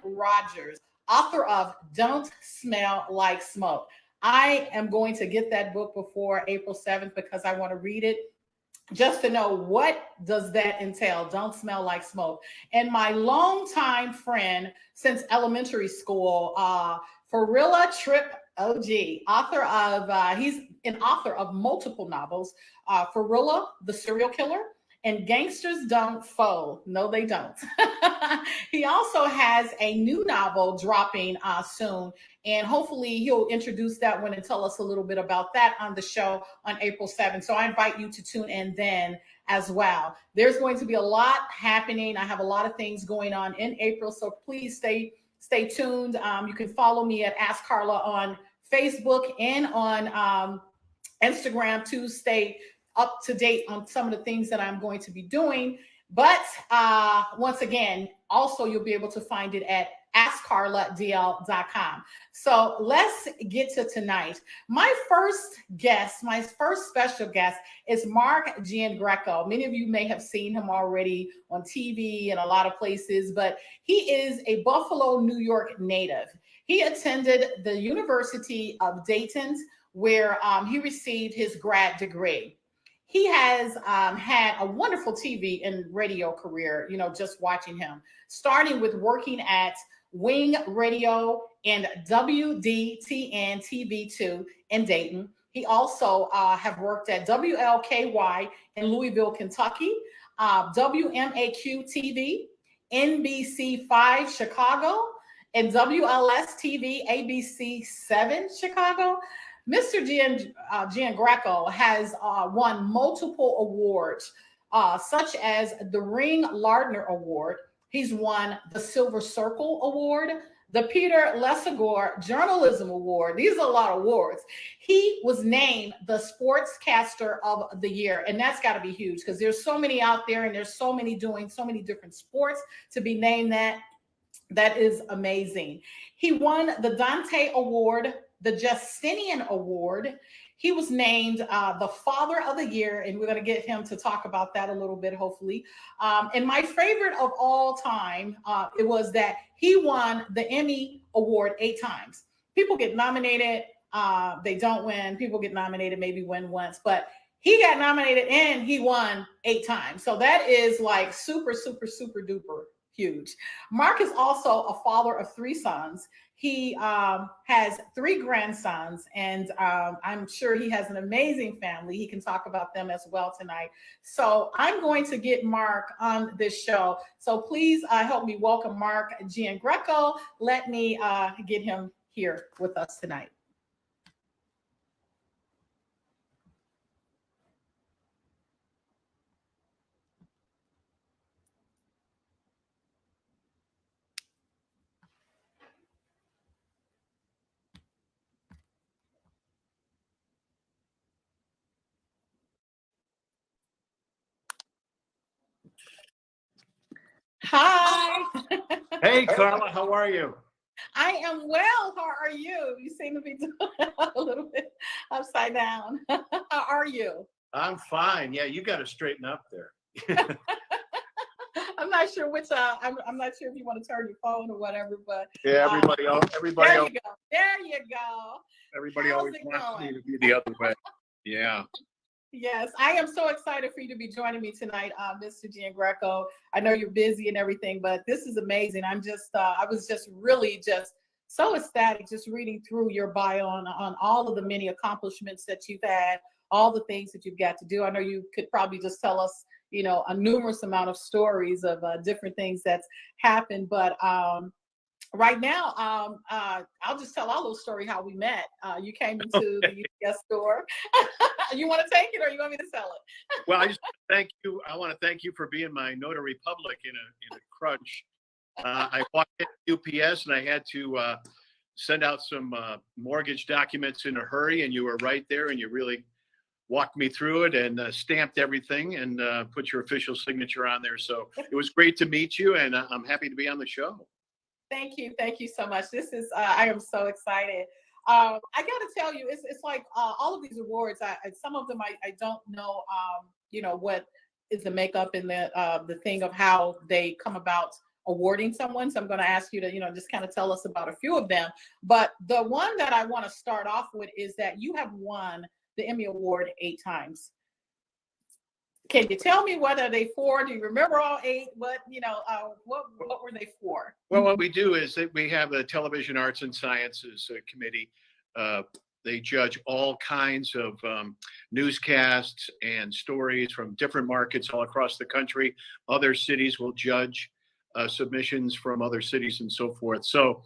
Rogers, author of Don't Smell Like Smoke. I am going to get that book before April 7th because I want to read it just to know what does that entail. Don't smell like smoke. And my longtime friend since elementary school, Farilla Tripp, OG, author of he's an author of multiple novels, Farilla the serial killer, and Gangsters Don't Fold. No, they don't. He also has a new novel dropping soon, and hopefully he'll introduce that one and tell us a little bit about that on the show on April 7th. So I invite you to tune in then as well. There's going to be a lot happening. I have a lot of things going on in April, so please stay tuned. You can follow me at Ask Carla on Facebook and on Instagram to stay up to date on some of the things that I'm going to be doing. But once again, also you'll be able to find it at askcarladl.com. So let's get to tonight. My first guest, my first special guest is Mark Giangreco. Many of you may have seen him already on TV and a lot of places, but he is a Buffalo, New York native. He attended the University of Dayton, where he received his grad degree. He has had a wonderful TV and radio career, you know, just watching him, starting with working at Wing Radio and WDTN TV2 in Dayton. He also have worked at WLKY in Louisville, Kentucky, WMAQ TV, NBC5 Chicago, and WLS TV ABC 7 Chicago. Mr. Giangreco has won multiple awards, such as the Ring Lardner Award. He's won the Silver Circle Award, the Peter Lesagor Journalism Award. These are a lot of awards. He was named the Sportscaster of the Year, and that's got to be huge because there's so many out there, and there's so many doing so many different sports to be named that. That is amazing. He won the Dante Award, the Justinian Award. He was named the Father of the Year, and we're going to get him to talk about that a little bit, hopefully. And my favorite of all time, it was that he won the Emmy Award 8 times. People get nominated, they don't win. People get nominated, maybe win once, but he got nominated and he won 8 times. So that is like super, super, super duper huge. Mark is also a father of 3 sons. He has 3 grandsons, and I'm sure he has an amazing family. He can talk about them as well tonight. So I'm going to get Mark on this show. So please help me welcome Mark Giangreco. Let me get him here with us tonight. Hi. Hey, Carla, how are you? I am well. How are you? You seem to be doing a little bit upside down. How are you? I'm fine. Yeah, you got to straighten up there. I'm not sure which. I'm not sure if you want to turn your phone or whatever, but Yeah, everybody there you go. There you go. Everybody How's always it wants going? me to be the other way. Yeah. Yes, I am so excited for you to be joining me tonight, Mr. Giangreco. I know you're busy and everything, but this is amazing. I was just really just so ecstatic just reading through your bio on all of the many accomplishments that you've had, all the things that you've got to do. I know you could probably just tell us, you know, a numerous amount of stories of different things that's happened, but right now, I'll just tell our little story how we met. You came into the UPS store. You want to take it, or you want me to sell it? Well, I just thank you. I want to thank you for being my notary public in a crunch. I walked into UPS and I had to send out some mortgage documents in a hurry, and you were right there, and you really walked me through it and stamped everything and put your official signature on there. So it was great to meet you, and I'm happy to be on the show. Thank you. Thank you so much. This is, I am so excited. I got to tell you, it's like all of these awards, some of them I don't know, you know, what is the makeup and the thing of how they come about awarding someone. So I'm going to ask you to, just kind of tell us about a few of them. But the one that I want to start off with is that you have won the Emmy Award 8 times. Can you tell me what are they for? Do you remember all 8? What were they for? Well, what we do is that we have a Television Arts and Sciences Committee. They judge all kinds of newscasts and stories from different markets all across the country. Other cities will judge submissions from other cities and so forth. So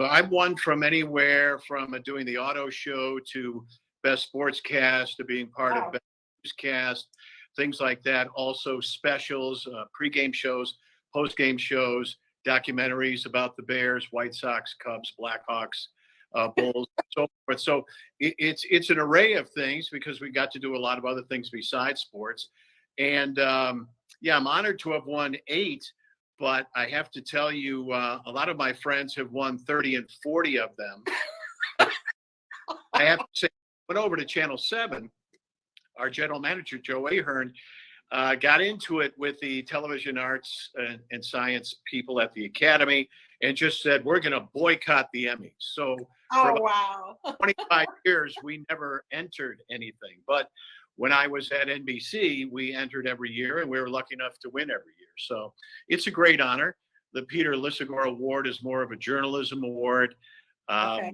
I've won from anywhere from doing the auto show to best sportscast to being part of best newscast, things like that. Also specials, pregame shows, postgame shows, documentaries about the Bears, White Sox, Cubs, Blackhawks, Bulls, and so forth. So it's an array of things because we got to do a lot of other things besides sports. And yeah, I'm honored to have won 8, but I have to tell you, a lot of my friends have won 30 and 40 of them. I have to say, went over to Channel 7. Our general manager, Joe Ahern, got into it with the television arts and science people at the Academy and just said, we're going to boycott the Emmys. So for wow. 25 years, we never entered anything. But when I was at NBC, we entered every year and we were lucky enough to win every year. So it's a great honor. The Peter Lisagor Award is more of a journalism award. Okay.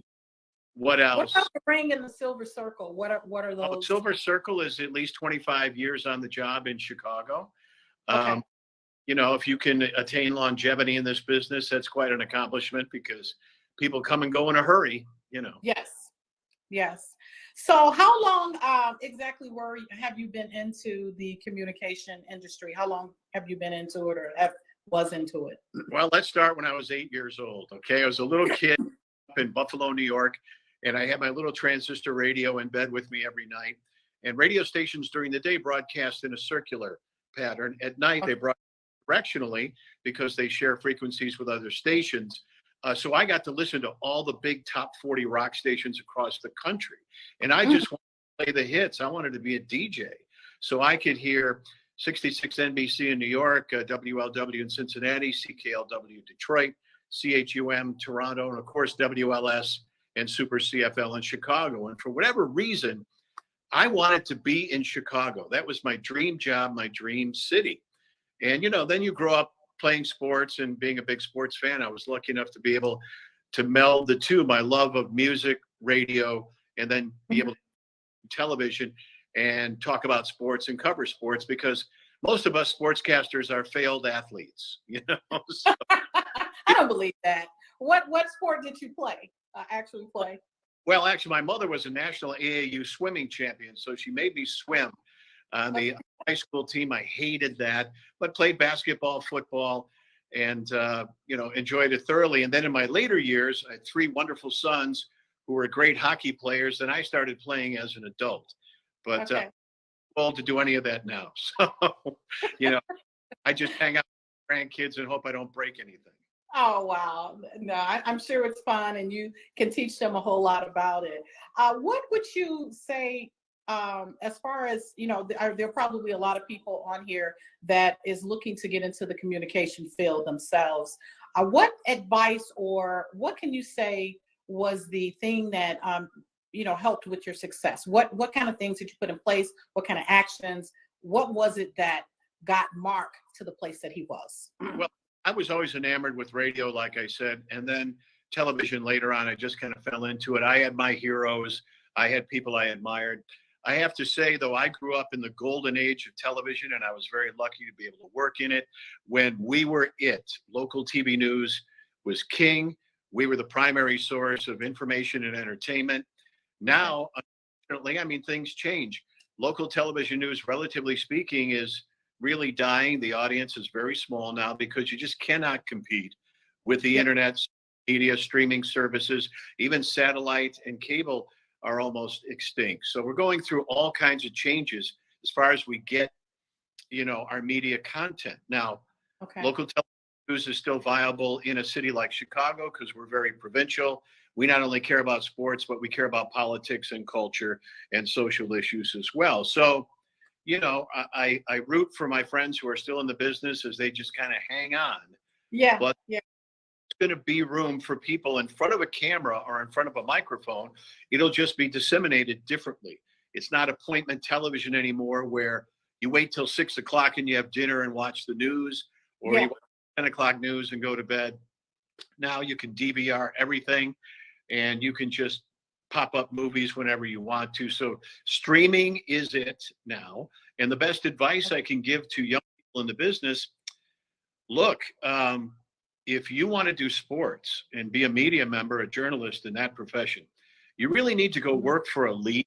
What else? What about the ring and the Silver Circle? What are those? Silver Circle is at least 25 years on the job in Chicago. Okay. If you can attain longevity in this business, that's quite an accomplishment because people come and go in a hurry, Yes. So how long exactly have you been into the communication industry? How long have you been into it or was into it? Well, let's start when I was 8 years old. Okay. I was a little kid up in Buffalo, New York, and I had my little transistor radio in bed with me every night. And radio stations during the day broadcast in a circular pattern. At night, they broadcast directionally because they share frequencies with other stations. So I got to listen to all the big top 40 rock stations across the country. And I just wanted to play the hits. I wanted to be a DJ. So I could hear 66 NBC in New York, WLW in Cincinnati, CKLW Detroit, CHUM Toronto, and of course WLS and Super CFL in Chicago. And for whatever reason, I wanted to be in Chicago. That was my dream job, my dream city. And, then you grow up playing sports and being a big sports fan. I was lucky enough to be able to meld the two, my love of music, radio, and then be able to do television and talk about sports and cover sports because most of us sportscasters are failed athletes, So, I don't believe that. What sport did you play? Actually play? Well, actually, my mother was a national AAU swimming champion, so she made me swim on the high school team. I hated that, but played basketball, football, and enjoyed it thoroughly. And then in my later years, I had 3 wonderful sons who were great hockey players, and I started playing as an adult. But I'm old to do any of that now. So, I just hang out with grandkids and hope I don't break anything. Oh, wow. No, I'm sure it's fun and you can teach them a whole lot about it. What would you say, as far as, there are probably a lot of people on here that is looking to get into the communication field themselves. What advice or what can you say was the thing that, helped with your success? What kind of things did you put in place? What kind of actions? What was it that got Mark to the place that he was? Well, I was always enamored with radio, like I said, and then television later on. I just kind of fell into it. I had my heroes. I had people I admired. I have to say, though, I grew up in the golden age of television, and I was very lucky to be able to work in it when we were it. Local TV news was king. We were the primary source of information and entertainment. Now, unfortunately, things change. Local television news, relatively speaking, is really dying. The audience is very small now because you just cannot compete with the internet, media, streaming services, even satellite and cable are almost extinct. So we're going through all kinds of changes as far as we get, our media content. Now, local television news is still viable in a city like Chicago because we're very provincial. We not only care about sports, but we care about politics and culture and social issues as well. So, I root for my friends who are still in the business as they just kind of hang on. Yeah. but Yeah. going to be room for people in front of a camera or in front of a microphone. It'll just be disseminated differently. It's not appointment television anymore where you wait till 6 o'clock and you have dinner and watch the news, or Yeah. you watch 10 o'clock news and go to bed. Now you can DVR everything, and you can just pop up movies whenever you want to. So streaming is it now. And the best advice I can give to young people in the business, look, if you want to do sports and be a media member, a journalist in that profession, you really need to go work for a league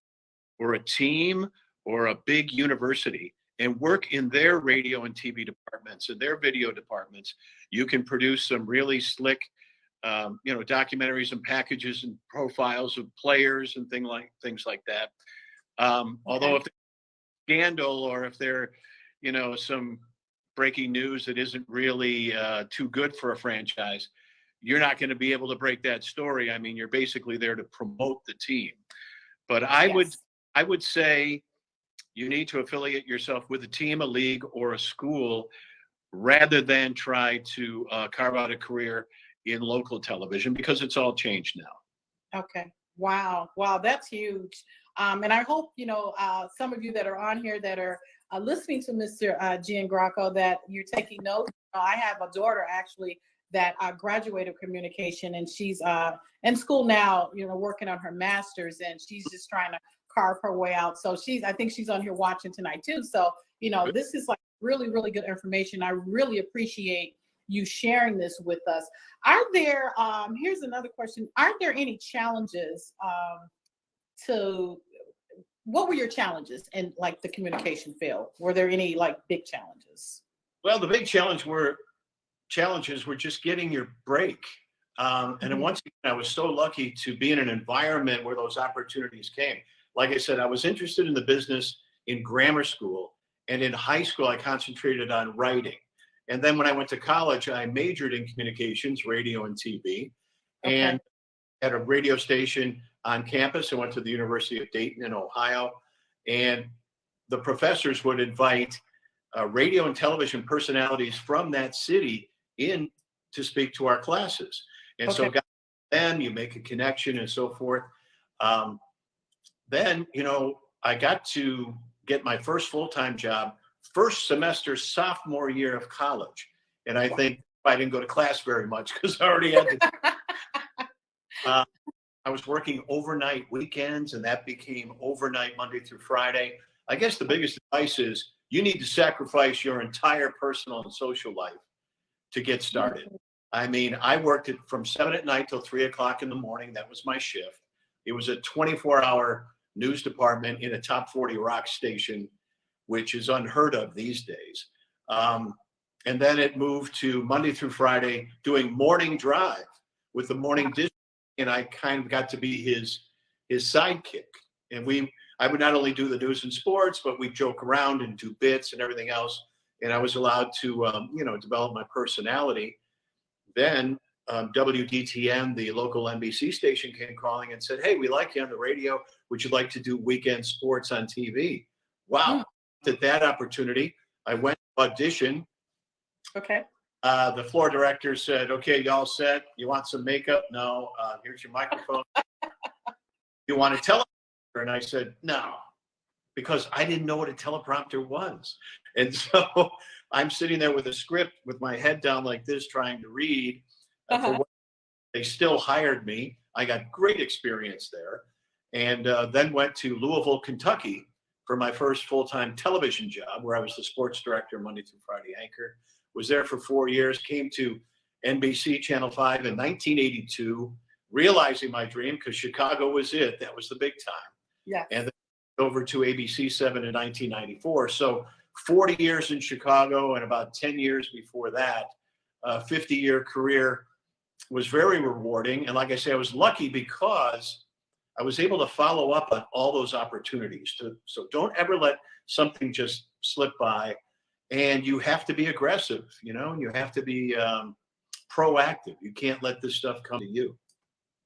or a team or a big university and work in their radio and TV departments and their video departments. You can produce some really slick, documentaries and packages and profiles of players and things like that. Although if there's scandal or if there, some breaking news that isn't really too good for a franchise, you're not going to be able to break that story. I mean, you're basically there to promote the team. But I would say you need to affiliate yourself with a team, a league, or a school rather than try to carve out a career in local television, because it's all changed now. Okay. Wow. Wow. That's huge. And I hope, some of you that are on here that are listening to Mr. Giangrocco, that you're taking notes. I have a daughter actually that graduated communication, and she's in school now, working on her master's, and she's just trying to carve her way out. So I think she's on here watching tonight too. So, this is like really, really good information. I really appreciate you sharing this with us. Are there, here's another question. Aren't there any challenges what were your challenges in like the communication field? Were there any like big challenges? Well, the big challenges were just getting your break. And then once again, I was so lucky to be in an environment where those opportunities came. Like I said, I was interested in the business in grammar school, and in high school, I concentrated on writing. And then when I went to college, I majored in communications, radio and TV, and had a radio station on campus. I went to the University of Dayton in Ohio, and the professors would invite radio and television personalities from that city in to speak to our classes. And so then you make a connection and so forth. Then, I got to get my first full-time job, first semester, sophomore year of college. And I think I didn't go to class very much because I already had to. I was working overnight weekends, and that became overnight Monday through Friday. I guess the biggest advice is you need to sacrifice your entire personal and social life to get started. I mean, I worked from 7 at night till 3 o'clock in the morning. That was my shift. It was a 24-hour news department in a top 40 rock station, which is unheard of these days. And then it moved to Monday through Friday doing morning drive with the morning district. And I kind of got to be his sidekick. And I would not only do the news and sports, but we'd joke around and do bits and everything else. And I was allowed to, develop my personality. Then WDTN, the local NBC station, came calling and said, "Hey, we like you on the radio. Would you like to do weekend sports on TV?" Wow. At that opportunity, I went to audition. The floor director said, "Okay, y'all set? You want some makeup? No. Here's your microphone. You want a teleprompter?" And I said, "No," because I didn't know what a teleprompter was. And so I'm sitting there with a script with my head down like this, trying to read. They still hired me. I got great experience there. And then went to Louisville, Kentucky for my first full-time television job, where I was the sports director, Monday through Friday anchor. Was there for 4 years, came to NBC Channel 5 in 1982, realizing my dream because Chicago was it. That was the big time. Yeah. And then over to ABC 7 in 1994. So 40 years in Chicago, and about 10 years before that, a 50-year career was very rewarding. And like I say, I was lucky because I was able to follow up on all those opportunities. So don't ever let something just slip by. And you have to be aggressive, and you have to be proactive. You can't let this stuff come to you.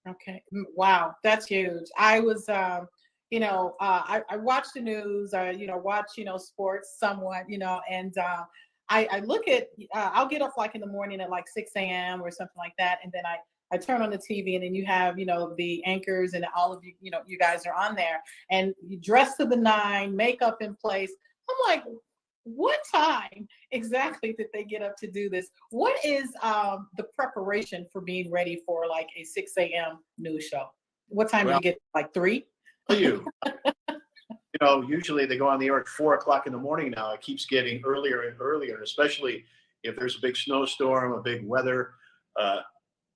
Okay. Wow. That's huge. I was, I watch the news, watch, sports somewhat, and I look at, I'll get up like in the morning at like 6 a.m. or something like that. And then I turn on the TV, and then you have, the anchors and all of you, you guys are on there, and you dress to the nine, makeup in place. I'm like, what time exactly did they get up to do this? What is the preparation for being ready for like a 6 a.m. news show? What time do Well, you get? Like 3? Usually they go on the air at 4 o'clock in the morning now. It keeps getting earlier and earlier, especially if there's a big snowstorm, a big weather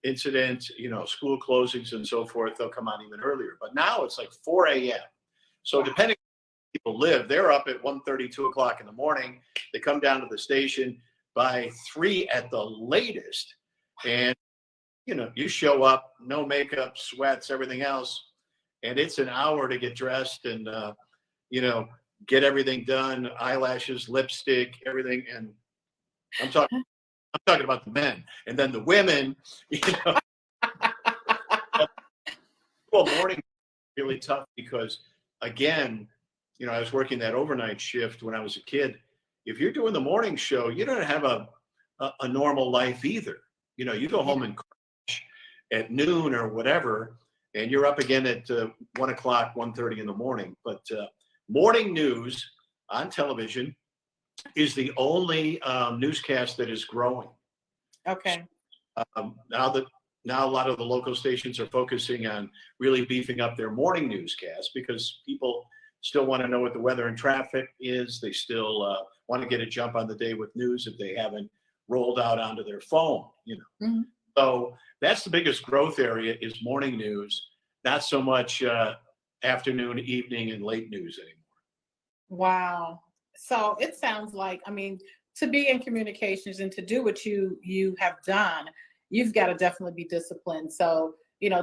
incident, school closings and so forth. They'll come on even earlier. But now it's like 4 a.m. So depending on where people live, they're up at 1:30, 2 o'clock in the morning. They come down to the station by 3 at the latest. And, you show up, no makeup, sweats, everything else. And it's an hour to get dressed and, get everything done, eyelashes, lipstick, everything. And I'm talking about the men. And then the women, well, morning is really tough because, again, I was working that overnight shift when I was a kid. If you're doing the morning show, you don't have a normal life either. You go home and crash at noon or whatever, and you're up again at 1 o'clock, 1:30 in the morning. But morning news on television is the only newscast that is growing. Okay. Now a lot of the local stations are focusing on really beefing up their morning newscast because people still want to know what the weather and traffic is. They still want to get a jump on the day with news if they haven't rolled out onto their phone. Mhm. So that's the biggest growth area is morning news, not so much afternoon, evening, and late news anymore. Wow. So it sounds like, to be in communications and to do what you have done, you've got to definitely be disciplined. So,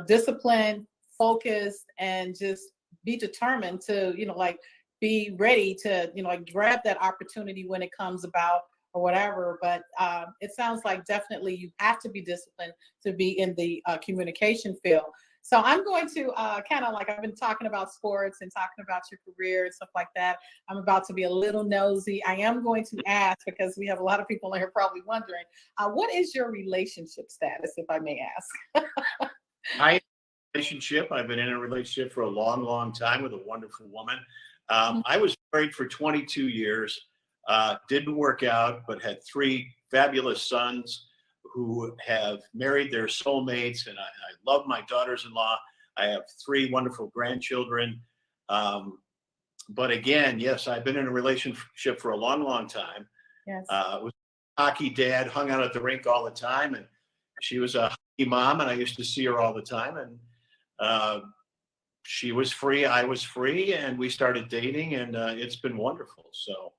disciplined, focused, and just be determined to, be ready to, grab that opportunity when it comes about or whatever. But it sounds like definitely you have to be disciplined to be in the communication field. So I'm going to kind of like, I've been talking about sports and talking about your career and stuff like that. I'm about to be a little nosy. I am going to ask, because we have a lot of people in here probably wondering, what is your relationship status, if I may ask? I've been in a relationship for a long, long time with a wonderful woman. I was married for 22 years, didn't work out, but had 3 fabulous sons who have married their soulmates, and I love my daughters-in-law. I have 3 wonderful grandchildren. But again, yes, I've been in a relationship for a long, long time. Yes. Was a hockey dad, hung out at the rink all the time, and she was a hockey mom, and I used to see her all the time. And she was free, I was free, and we started dating, and it's been wonderful. So,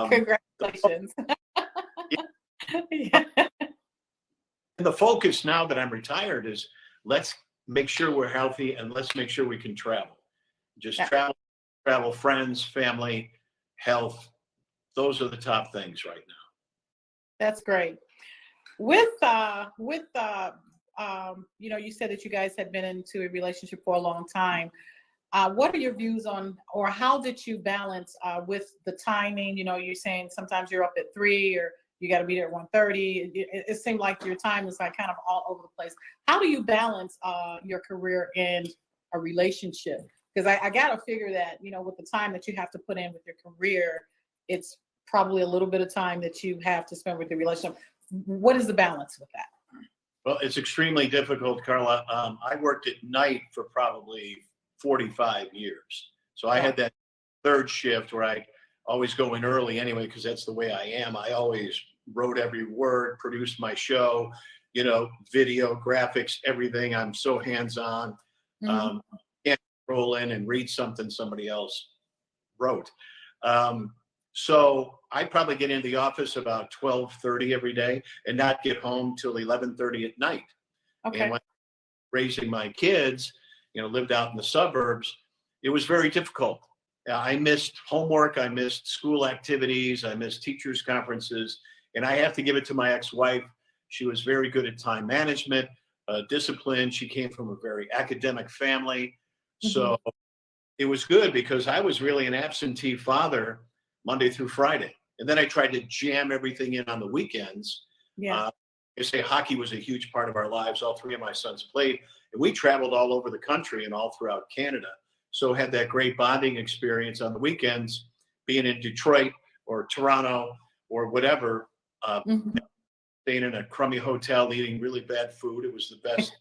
congratulations. Yeah. And the focus now that I'm retired is let's make sure we're healthy and let's make sure we can travel. Just travel, friends, family, health. Those are the top things right now. That's great. With you said that you guys had been into a relationship for a long time. What are your views on, or how did you balance with the timing? You're saying sometimes you're up at 3 or you got to be there at 1:30. It seemed like your time is like kind of all over the place. How do you balance your career and a relationship? Because I got to figure that, with the time that you have to put in with your career, it's probably a little bit of time that you have to spend with the relationship. What is the balance with that? Well, it's extremely difficult, Carla. I worked at night for probably 45 years. So I had that third shift where I always go in early anyway, because that's the way I am. I always wrote every word, produced my show, video, graphics, everything. I'm so hands-on. Can't roll in and read something somebody else wrote. So I probably get into the office about 12:30 every day and not get home till 11:30 at night. Okay. And when raising my kids, lived out in the suburbs, it was very difficult. I missed homework, I missed school activities, I missed teachers' conferences, and I have to give it to my ex-wife. She was very good at time management, discipline. She came from a very academic family. So it was good because I was really an absentee father Monday through Friday. And then I tried to jam everything in on the weekends. Yeah. I say hockey was a huge part of our lives. All three of my sons played, and we traveled all over the country and all throughout Canada. So had that great bonding experience on the weekends, being in Detroit or Toronto or whatever, Mhm. staying in a crummy hotel, eating really bad food. It was the best,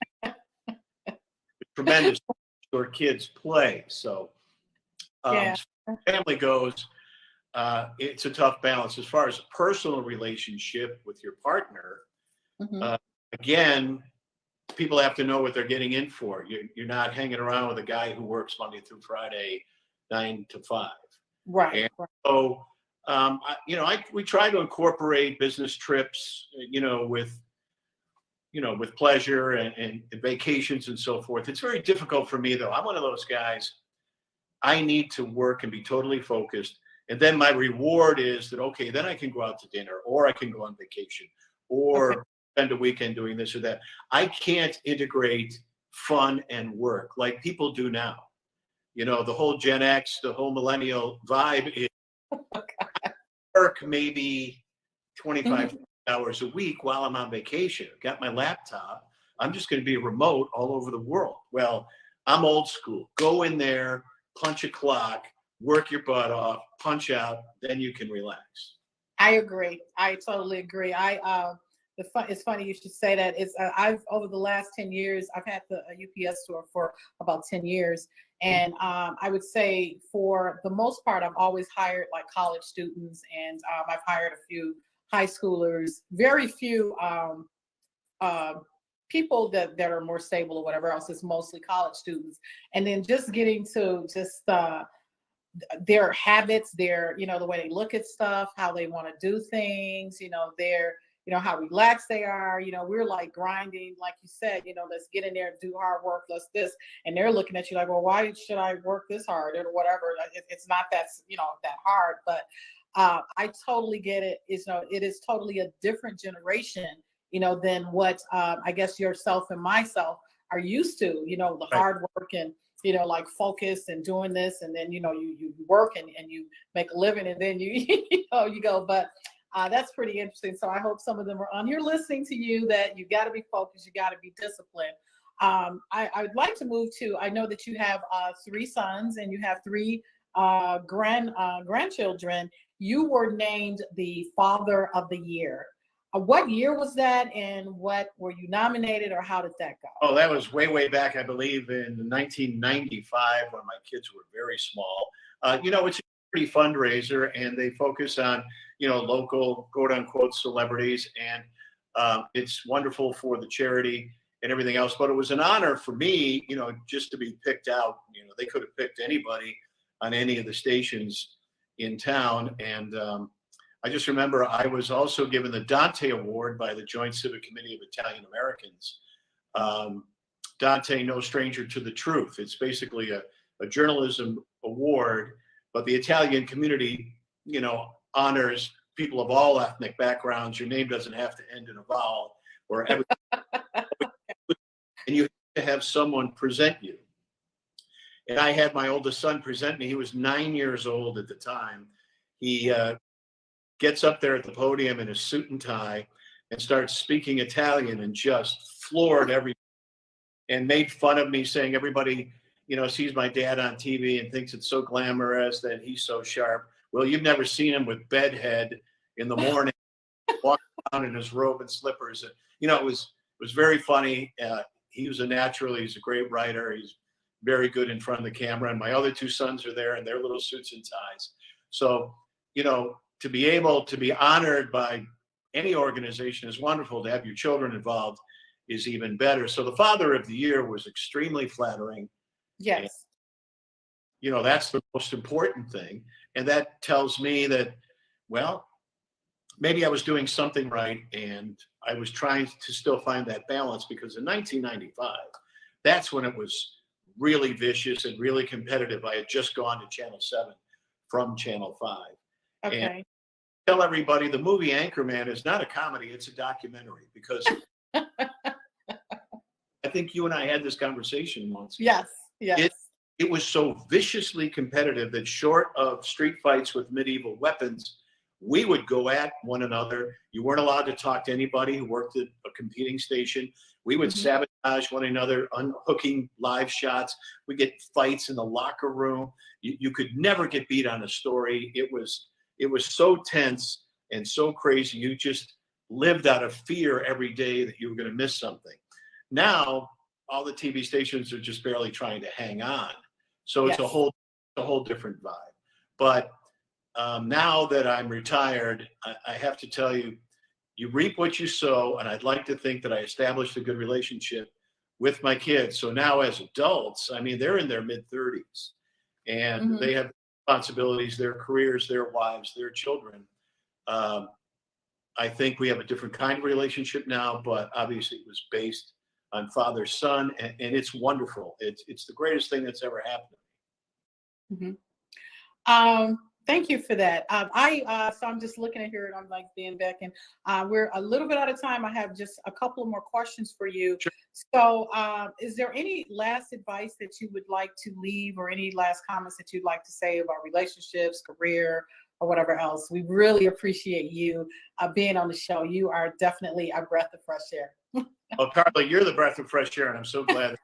tremendous where kids play. So Yeah. family goes, it's a tough balance. As far as a personal relationship with your partner, Mhm. again, people have to know what they're getting in for. You're not hanging around with a guy who works Monday through Friday, 9 to 5. Right. And Right. so, we try to incorporate business trips, with pleasure and vacations and so forth. It's very difficult for me though. I'm one of those guys. I need to work and be totally focused. And then my reward is that, okay, then I can go out to dinner or I can go on vacation Okay. or spend a weekend doing this or that. I can't integrate fun and work like people do now. The whole Gen X, the whole millennial vibe is work maybe 25 Mhm. hours a week while I'm on vacation. Got my laptop. I'm just going to be remote all over the world. Well, I'm old school. Go in there, punch a clock, work your butt off, punch out, then you can relax. I agree. I totally agree. It's funny you should say that. It's I've over the last 10 years, I've had the UPS store for about 10 years. And I would say for the most part, I've always hired like college students, and I've hired a few high schoolers, very few uh, people that are more stable or whatever else. Is mostly college students. And then just getting to just their habits, the way they look at stuff, how they want to do things, how relaxed they are. We're like grinding, like you said, let's get in there and do hard work, let's this. And they're looking at you like, well, why should I work this hard or whatever? It's not that hard. But I totally get it. It is totally a different generation, than what I guess yourself and myself are used to, the Right. hard work and like focus and doing this, and then you work and you make a living, and then you you go. But that's pretty interesting. So I hope some of them are on here listening to you, that you got to be focused, you got to be disciplined. I would like to move to, I know that you have 3 sons and you have 3 grandchildren. You were named the Father of the Year. What year was that, and what were you nominated, or how did that go? Oh, that was way, way back, I believe, in 1995 when my kids were very small. It's a pretty fundraiser, and they focus on, local, quote unquote, celebrities. And it's wonderful for the charity and everything else. But it was an honor for me, just to be picked out. They could have picked anybody on any of the stations in town. And I just remember I was also given the Dante Award by the Joint Civic Committee of Italian Americans. Dante, no stranger to the truth. It's basically a journalism award, but the Italian community, honors people of all ethnic backgrounds. Your name doesn't have to end in a vowel, and you have to have someone present you. And I had my oldest son present me. He was 9 years old at the time. He gets up there at the podium in a suit and tie and starts speaking Italian and just floored everybody and made fun of me, saying everybody, sees my dad on TV and thinks it's so glamorous that he's so sharp. Well, you've never seen him with bedhead in the morning, walking around in his robe and slippers. And, it was very funny. He was a natural. He's a great writer. He's very good in front of the camera. And my other 2 sons are there in their little suits and ties. So, to be able to be honored by any organization is wonderful. To have your children involved is even better. So the Father of the Year was extremely flattering. Yes. And, that's the most important thing. And that tells me that, well, maybe I was doing something right, and I was trying to still find that balance, because in 1995, that's when it was really vicious and really competitive. I had just gone to Channel 7 from Channel 5. Okay. And tell everybody the movie Anchorman is not a comedy, it's a documentary, because I think you and I had this conversation once. Yes. Yes. It was so viciously competitive that, short of street fights with medieval weapons, we would go at one another. You weren't allowed to talk to anybody who worked at a competing station. We would sabotage one another, unhooking live shots. We get fights in the locker room. You could never get beat on a story. It was so tense and so crazy. You just lived out of fear every day that you were going to miss something. Now, all the TV stations are just barely trying to hang on. So it's a whole different vibe. But now that I'm retired, I have to tell you, you reap what you sow, and I'd like to think that I established a good relationship with my kids. So now as adults, I mean, they're in their mid-30s, and they have responsibilities, their careers, their wives, their children. I think we have a different kind of relationship now, but obviously it was based on father-son, and it's wonderful. It's the greatest thing that's ever happened to me. Thank you for that. So I'm just looking at here and I'm like being back, and we're a little bit out of time. I have just a couple of more questions for you. Sure. So is there any last advice that you would like to leave, or any last comments that you'd like to say about relationships, career, or whatever else? We really appreciate you being on the show. You are definitely a breath of fresh air. Well, Carla, you're the breath of fresh air, and I'm so glad.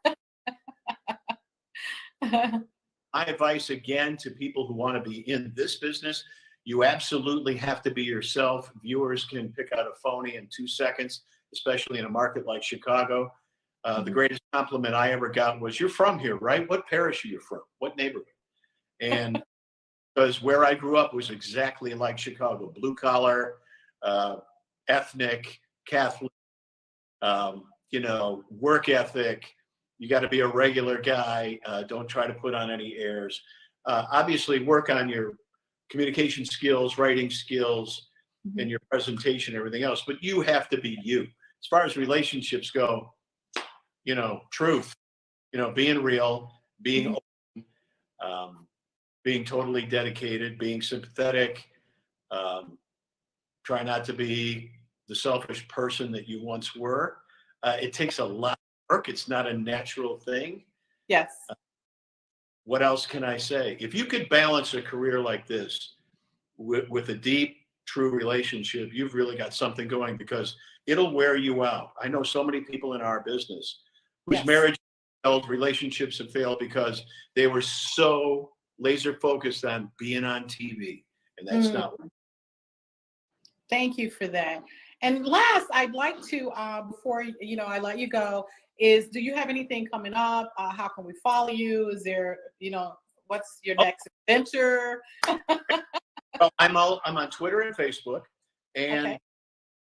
My advice again to people who want to be in this business, you absolutely have to be yourself. Viewers can pick out a phony in 2 seconds, especially in a market like Chicago. The greatest compliment I ever got was, "You're from here, right? What parish are you from? What neighborhood?" And because where I grew up was exactly like Chicago, blue collar, ethnic, Catholic, work ethic. You got to be a regular guy. Don't try to put on any airs. Obviously, work on your communication skills, writing skills, and your presentation, everything else. But you have to be you. As far as relationships go, truth, being real, being open, being totally dedicated, being sympathetic. Try not to be the selfish person that you once were. It takes a lot of work. It's not a natural thing. Yes. What else can I say? If you could balance a career like this with a deep, true relationship, you've really got something going, because it'll wear you out. I know so many people in our business whose marriage failed, relationships have failed because they were so laser focused on being on TV, and that's not what. Thank you for that. And last, I'd like to, before I let you go, is do you have anything coming up? How can we follow you? Is there, what's your next adventure? Well, I'm on Twitter and Facebook, and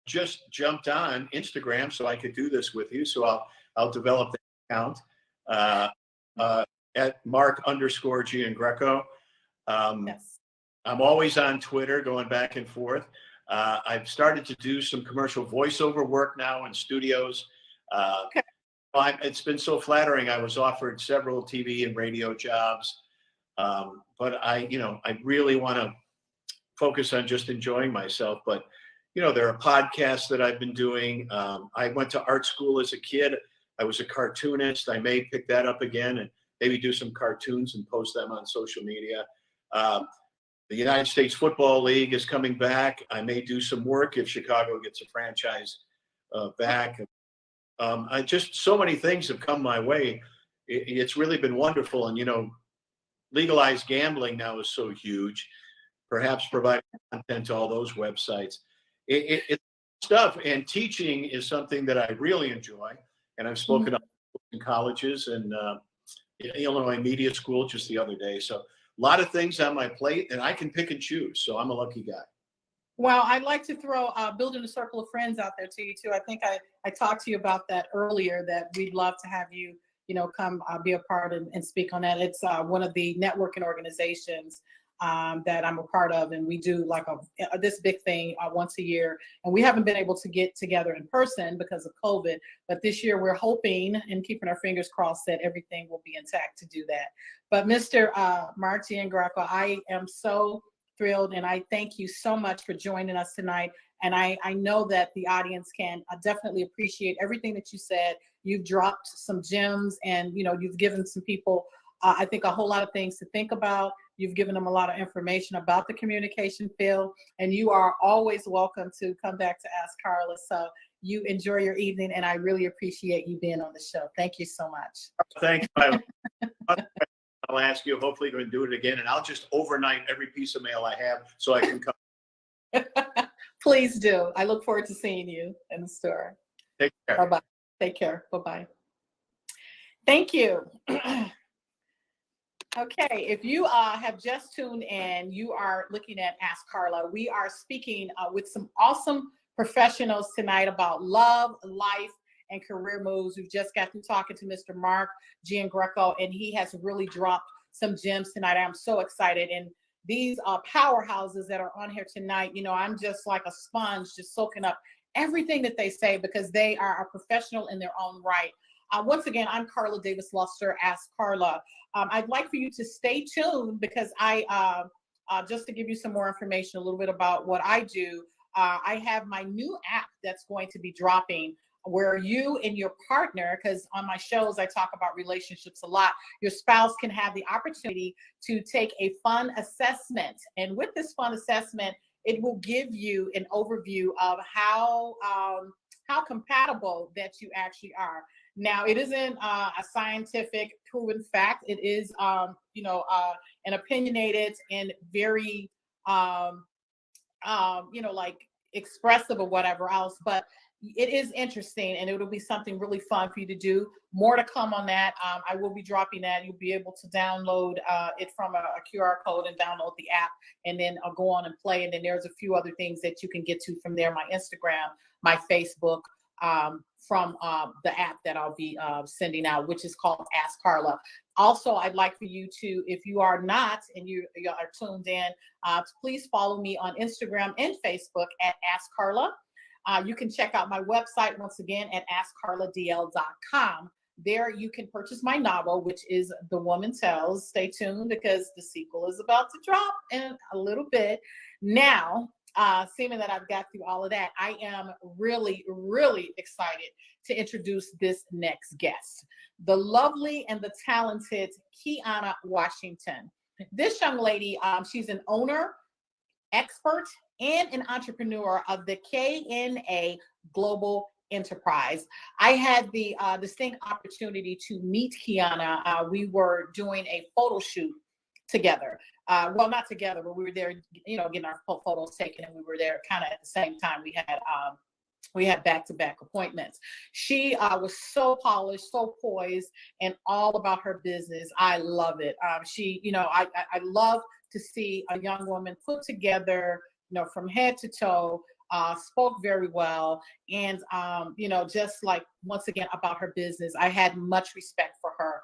just jumped on Instagram so I could do this with you. So I'll develop the account at Mark_Giangreco. Yes. I'm always on Twitter, going back and forth. I've started to do some commercial voiceover work now in studios. It's been so flattering. I was offered several TV and radio jobs, but I really want to focus on just enjoying myself. But there are podcasts that I've been doing. I went to art school as a kid. I was a cartoonist. I may pick that up again and maybe do some cartoons and post them on social media. The United States Football League is coming back. I may do some work if Chicago gets a franchise back. Just so many things have come my way. It's really been wonderful. And, legalized gambling now is so huge. Perhaps providing content to all those websites. It's stuff. And teaching is something that I really enjoy. And I've spoken up in colleges and Illinois Media School just the other day. So a lot of things on my plate, and I can pick and choose. So I'm a lucky guy. Well, I'd like to throw building a circle of friends out there to you too. I think I talked to you about that earlier, that we'd love to have you, come be a part and speak on that. It's one of the networking organizations that I'm a part of, and we do like this big thing once a year, and we haven't been able to get together in person because of COVID, but this year we're hoping and keeping our fingers crossed that everything will be intact to do that. But Mr. Mark Giangreco, I am so thrilled, and I thank you so much for joining us tonight. And I know that the audience can definitely appreciate everything that you said. You've dropped some gems, and you've given some people I think a whole lot of things to think about. You've given them a lot of information about the communication field, and you are always welcome to come back to Ask Carla. So you enjoy your evening, and I really appreciate you being on the show. Thank you so much. Thanks, Milo. I'll ask you, hopefully you're going to do it again, and I'll just overnight every piece of mail I have so I can come. Please do. I look forward to seeing you in the store. Take care. Bye-bye. Take care. Bye-bye. Thank you. Okay, if you have just tuned in, you are looking at Ask Carla. We are speaking with some awesome professionals tonight about love, life, and career moves. We've just got through talking to Mr. Mark Giangreco, and he has really dropped some gems tonight. I'm so excited. And these powerhouses that are on here tonight, you know, I'm just like a sponge, just soaking up everything that they say because they are a professional in their own right. Once again, I'm Carla Davis Luster, Ask Carla. I'd like for you to stay tuned because just to give you some more information, a little bit about what I do, I have my new app that's going to be dropping where you and your partner, because on my shows I talk about relationships a lot, your spouse can have the opportunity to take a fun assessment. And with this fun assessment, it will give you an overview of how compatible that you actually are. Now, it isn't a scientific proven fact. It is, an opinionated and very, like expressive or whatever else. But it is interesting, and it'll be something really fun for you to do. More to come on that. I will be dropping that. You'll be able to download it from a QR code and download the app, and then I'll go on and play. And then there's a few other things that you can get to from there: my Instagram, my Facebook, from the app that I'll be sending out, which is called Ask Carla. Also, I'd like for you to, if you are not and you are tuned in, please follow me on Instagram and Facebook at Ask Carla. You can check out my website once again at AskCarlaDL.com. There you can purchase my novel, which is The Woman Tells. Stay tuned because the sequel is about to drop in a little bit. Now, seeming that I've got through all of that, I am really, really excited to introduce this next guest, the lovely and the talented Kiana Washington. This young lady, she's an owner, expert, and an entrepreneur of the KNA Global Enterprise. I had the distinct opportunity to meet Kiana. We were doing a photo shoot together. Well, not together, but we were there, getting our photos taken, and we were there kind of at the same time. We had back-to-back appointments. She was so polished, so poised, and all about her business. I love it. I love to see a young woman put together, from head to toe, spoke very well, and just like once again about her business, I had much respect for her.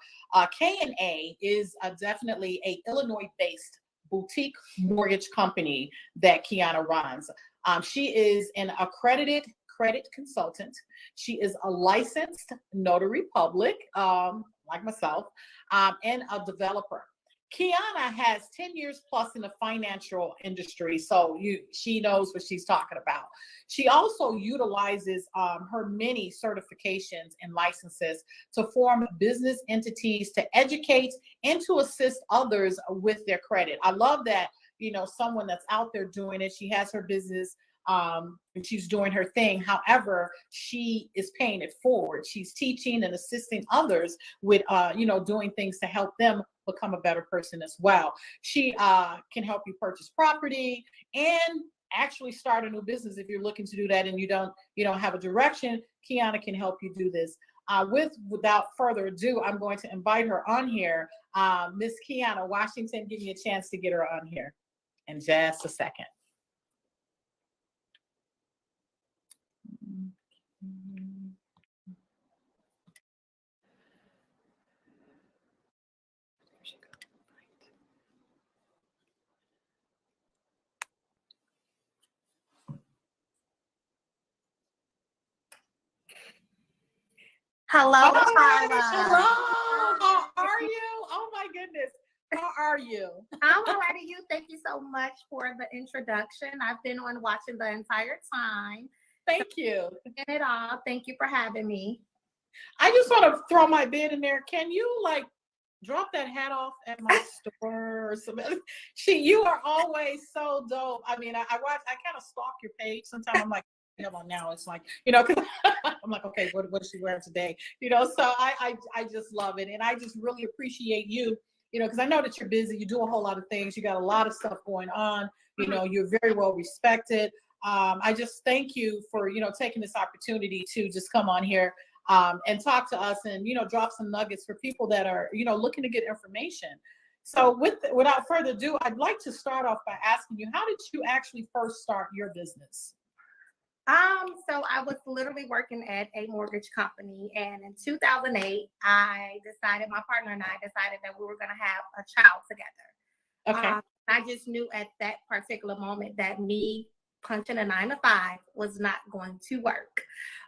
K&A is definitely a Illinois-based boutique mortgage company that Kiana runs. She is an accredited credit consultant. She is a licensed notary public, like myself, and a developer. Kiana has 10 years plus in the financial industry, so she knows what she's talking about. She also utilizes her many certifications and licenses to form business entities, to educate and to assist others with their credit. I love that, someone that's out there doing it. She has her business and she's doing her thing. However, she is paying it forward. She's teaching and assisting others with, doing things to help them become a better person as well. She can help you purchase property and actually start a new business if you're looking to do that and you don't have a direction. Kiana can help you do this. Without further ado, I'm going to invite her on here. Miss Kiana Washington, give me a chance to get her on here in just a second. Hello, Carla. Hello. How are you? Oh my goodness. How are you? I'm all right. You. Thank you so much for the introduction. I've been on watching the entire time. Thank you. In it all. Thank you for having me. I just want to throw my bid in there. Can you drop that hat off at my store or something. You are always so dope. I mean, I watch, I kind of stalk your page. Sometimes I'm like, come on now. It's like, cause I'm like, okay, what is she wearing today? So I just love it. And I just really appreciate you, cause I know that you're busy. You do a whole lot of things. You got a lot of stuff going on. You're very well respected. I just thank you for, taking this opportunity to just come on here and talk to us and, drop some nuggets for people that are, looking to get information. So without further ado, I'd like to start off by asking you, how did you actually first start your business? So I was literally working at a mortgage company, and in 2008, my partner and I decided that we were going to have a child together. Okay. I just knew at that particular moment that me punching a 9 to 5 was not going to work.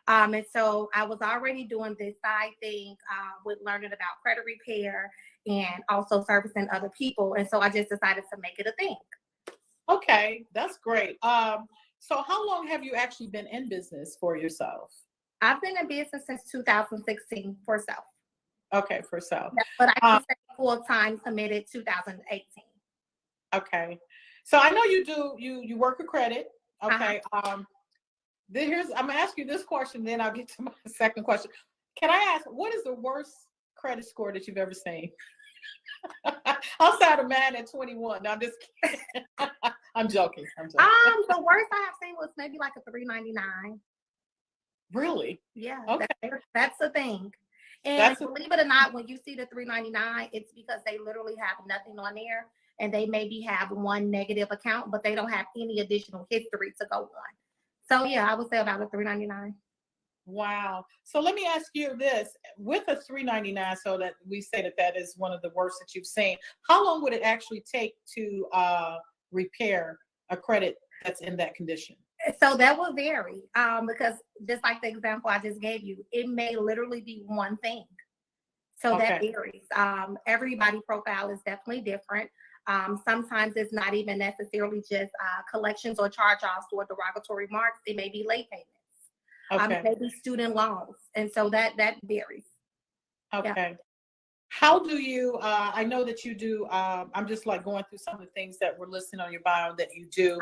And so I was already doing this side thing with learning about credit repair and also servicing other people. And so I just decided to make it a thing. Okay, that's great. So how long have you actually been in business for yourself? I've been in business since 2016 for self. Okay, for self. Yeah, but I can say full-time committed 2018. Okay. So I know you work with credit. Okay. I'm gonna ask you this question, then I'll get to my second question. Can I ask, what is the worst credit score that you've ever seen? Outside of mine at 21. No, I'm just kidding. I'm joking. The worst I have seen was maybe like a 399. Really? Yeah. Okay. That's the thing. And believe it or not, when you see the 399, it's because they literally have nothing on there, and they maybe have one negative account, but they don't have any additional history to go on. So yeah, I would say about a 399. Wow. So let me ask you this: with a 399, so that we say that is one of the worst that you've seen, how long would it actually take to repair a credit that's in that condition? So that will vary because just like the example I just gave you, it may literally be one thing. So that varies. Everybody's profile is definitely different. Sometimes it's not even necessarily just collections or charge-offs or derogatory marks. It may be late payments. Okay. Maybe student loans. And so that varies. Okay. Yeah. How do you, I know that you do, I'm just like going through some of the things that were listed on your bio that you do,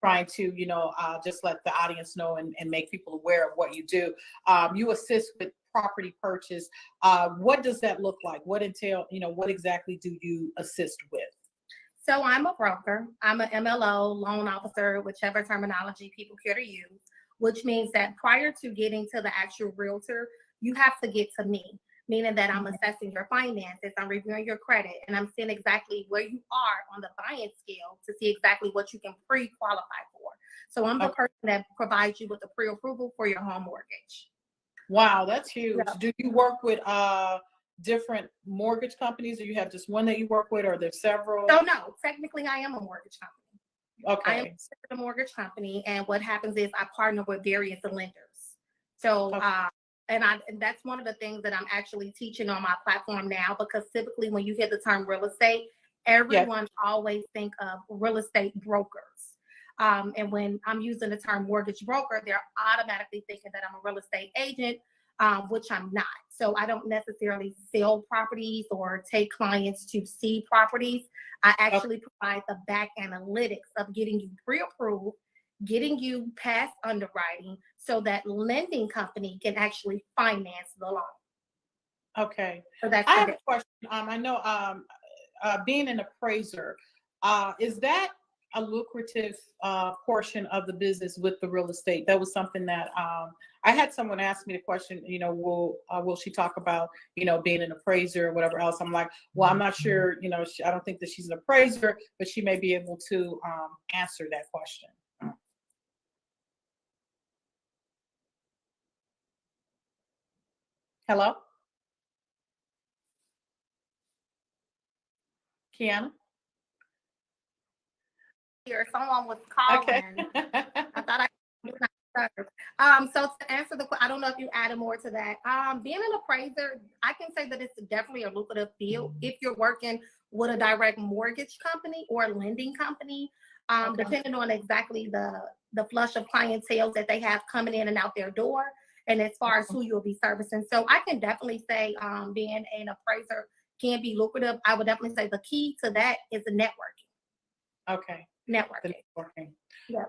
trying to, just let the audience know and make people aware of what you do. You assist with property purchase. What does that look like? What what exactly do you assist with? So I'm a broker. I'm an MLO, loan officer, whichever terminology people care to use, which means that prior to getting to the actual realtor, you have to get to me, meaning that I'm assessing your finances, I'm reviewing your credit, and I'm seeing exactly where you are on the buying scale to see exactly what you can pre-qualify for. So I'm the person that provides you with the pre-approval for your home mortgage. Wow, that's huge. Yeah. Do you work with different mortgage companies, or you have just one that you work with, or there's several? So no, technically I am a mortgage company. Okay. I am a mortgage company, and what happens is I partner with various lenders. So and that's one of the things that I'm actually teaching on my platform now, because typically when you hear the term real estate, everyone always think of real estate brokers. And when I'm using the term mortgage broker, they're automatically thinking that I'm a real estate agent, which I'm not. So I don't necessarily sell properties or take clients to see properties. I actually provide the back analytics of getting you pre-approved, getting you past underwriting so that lending company can actually finance the loan. Okay. So that's I have a question. I know being an appraiser, is that a lucrative portion of the business with the real estate? That was something that I had someone ask me the question, will she talk about, being an appraiser or whatever else? I'm like, well, I'm not sure, I don't think that she's an appraiser, but she may be able to answer that question. Hello? Kiana? Here, someone was calling. Okay. I thought so to answer the question, I don't know if you added more to that. Being an appraiser, I can say that it's definitely a lucrative field if you're working with a direct mortgage company or a lending company, depending on exactly the flush of clientele that they have coming in and out their door, and as far as who you'll be servicing. So I can definitely say being an appraiser can be lucrative. I would definitely say the key to that is the networking. Okay. The Networking. networking. Yeah.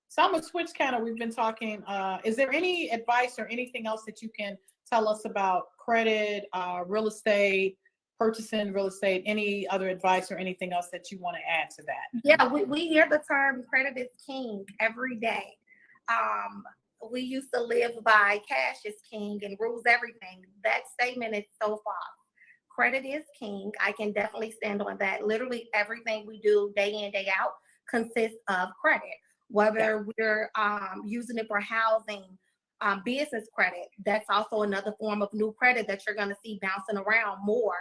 So I'm gonna switch kind of, we've been talking, is there any advice or anything else that you can tell us about credit, real estate, purchasing real estate, any other advice or anything else that you want to add to that? Yeah, we hear the term credit is king every day. We used to live by cash is king and rules everything. That statement is so false. Credit is king. I can definitely stand on that. Literally everything we do day in, day out consists of credit. Whether we're using it for housing, business credit, that's also another form of new credit that you're going to see bouncing around more.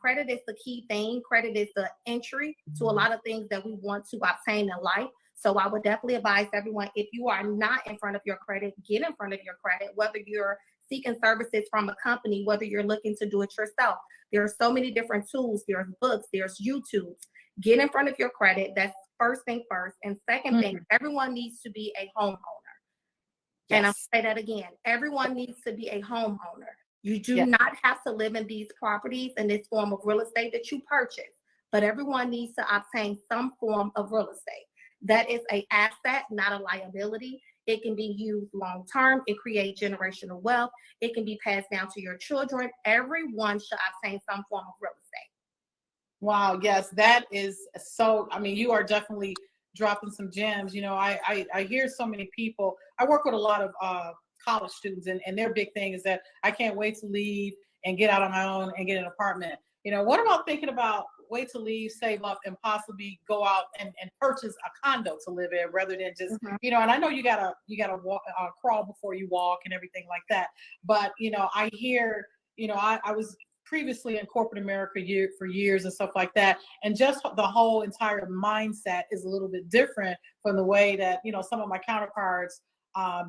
Credit is the key thing. Credit is the entry to a lot of things that we want to obtain in life. So I would definitely advise everyone, if you are not in front of your credit, get in front of your credit, whether you're seeking services from a company, whether you're looking to do it yourself. There are so many different tools. There's books, there's YouTube. Get in front of your credit. That's first thing first. And second thing, everyone needs to be a homeowner. Yes. And I'll say that again. Everyone needs to be a homeowner. You do not have to live in these properties in this form of real estate that you purchase, but everyone needs to obtain some form of real estate. That is an asset, not a liability. It can be used long term. It creates generational wealth. It can be passed down to your children. Everyone should obtain some form of real estate. Wow, yes, that is so, I mean, you are definitely dropping some gems. You know, I hear so many people, I work with a lot of college students, and their big thing is that I can't wait to leave and get out on my own and get an apartment. You know, what about thinking about wait to leave, save up, and possibly go out and purchase a condo to live in rather than just, you know, and I know you gotta walk, crawl before you walk and everything like that. But, you know, I hear, you know, I was previously in corporate America for years and stuff like that. And just the whole entire mindset is a little bit different from the way that, you know, some of my counterparts,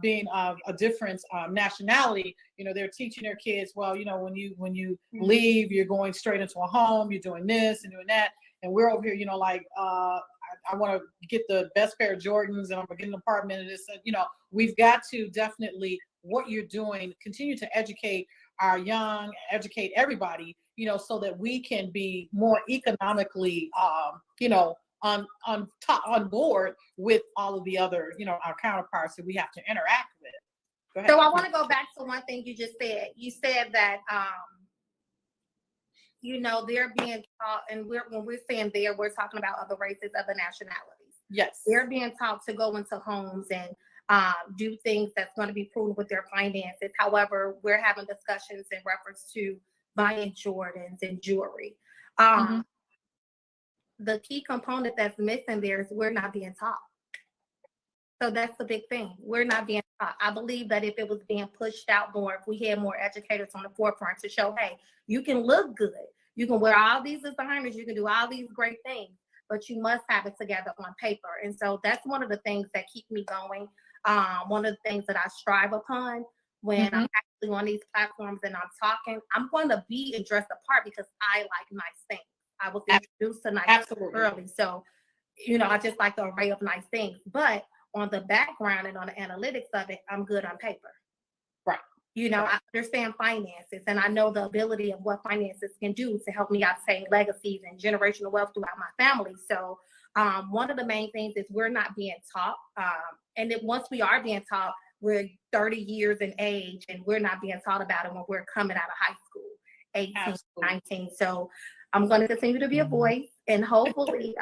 being of a different nationality, you know, they're teaching their kids, well, you know, when you leave, you're going straight into a home, you're doing this and doing that. And we're over here, you know, like, I want to get the best pair of Jordans and I'm gonna get an apartment and this, you know, we've got to definitely, what you're doing, continue to educate our young, educate everybody, you know, so that we can be more economically, you know, on board with all of the other, you know, our counterparts that we have to interact with. Go ahead. So I want to go back to one thing you just said. You said that, you know, they're being taught, and when we're saying there, we're talking about other races, other nationalities. Yes. They're being taught to go into homes and do things that's going to be proven with their finances. However, we're having discussions in reference to buying Jordans and jewelry. The key component that's missing there is we're not being taught. So that's the big thing. We're not being taught. I believe that if it was being pushed out more, if we had more educators on the forefront to show, hey, you can look good, you can wear all these designers, you can do all these great things, but you must have it together on paper. And so that's one of the things that keep me going. One of the things that I strive upon when I'm actually on these platforms and I'm talking, I'm going to be and dress the part because I like nice things. I was introduced to nice things early. So, you know, I just like the array of nice things. But on the background and on the analytics of it, I'm good on paper. Right. You know, I understand finances and I know the ability of what finances can do to help me obtain legacies and generational wealth throughout my family. So one of the main things is we're not being taught. And then once we are being taught, we're 30 years in age and we're not being taught about it when we're coming out of high school, 18, Absolutely. 19. So I'm going to continue to be a voice and hopefully,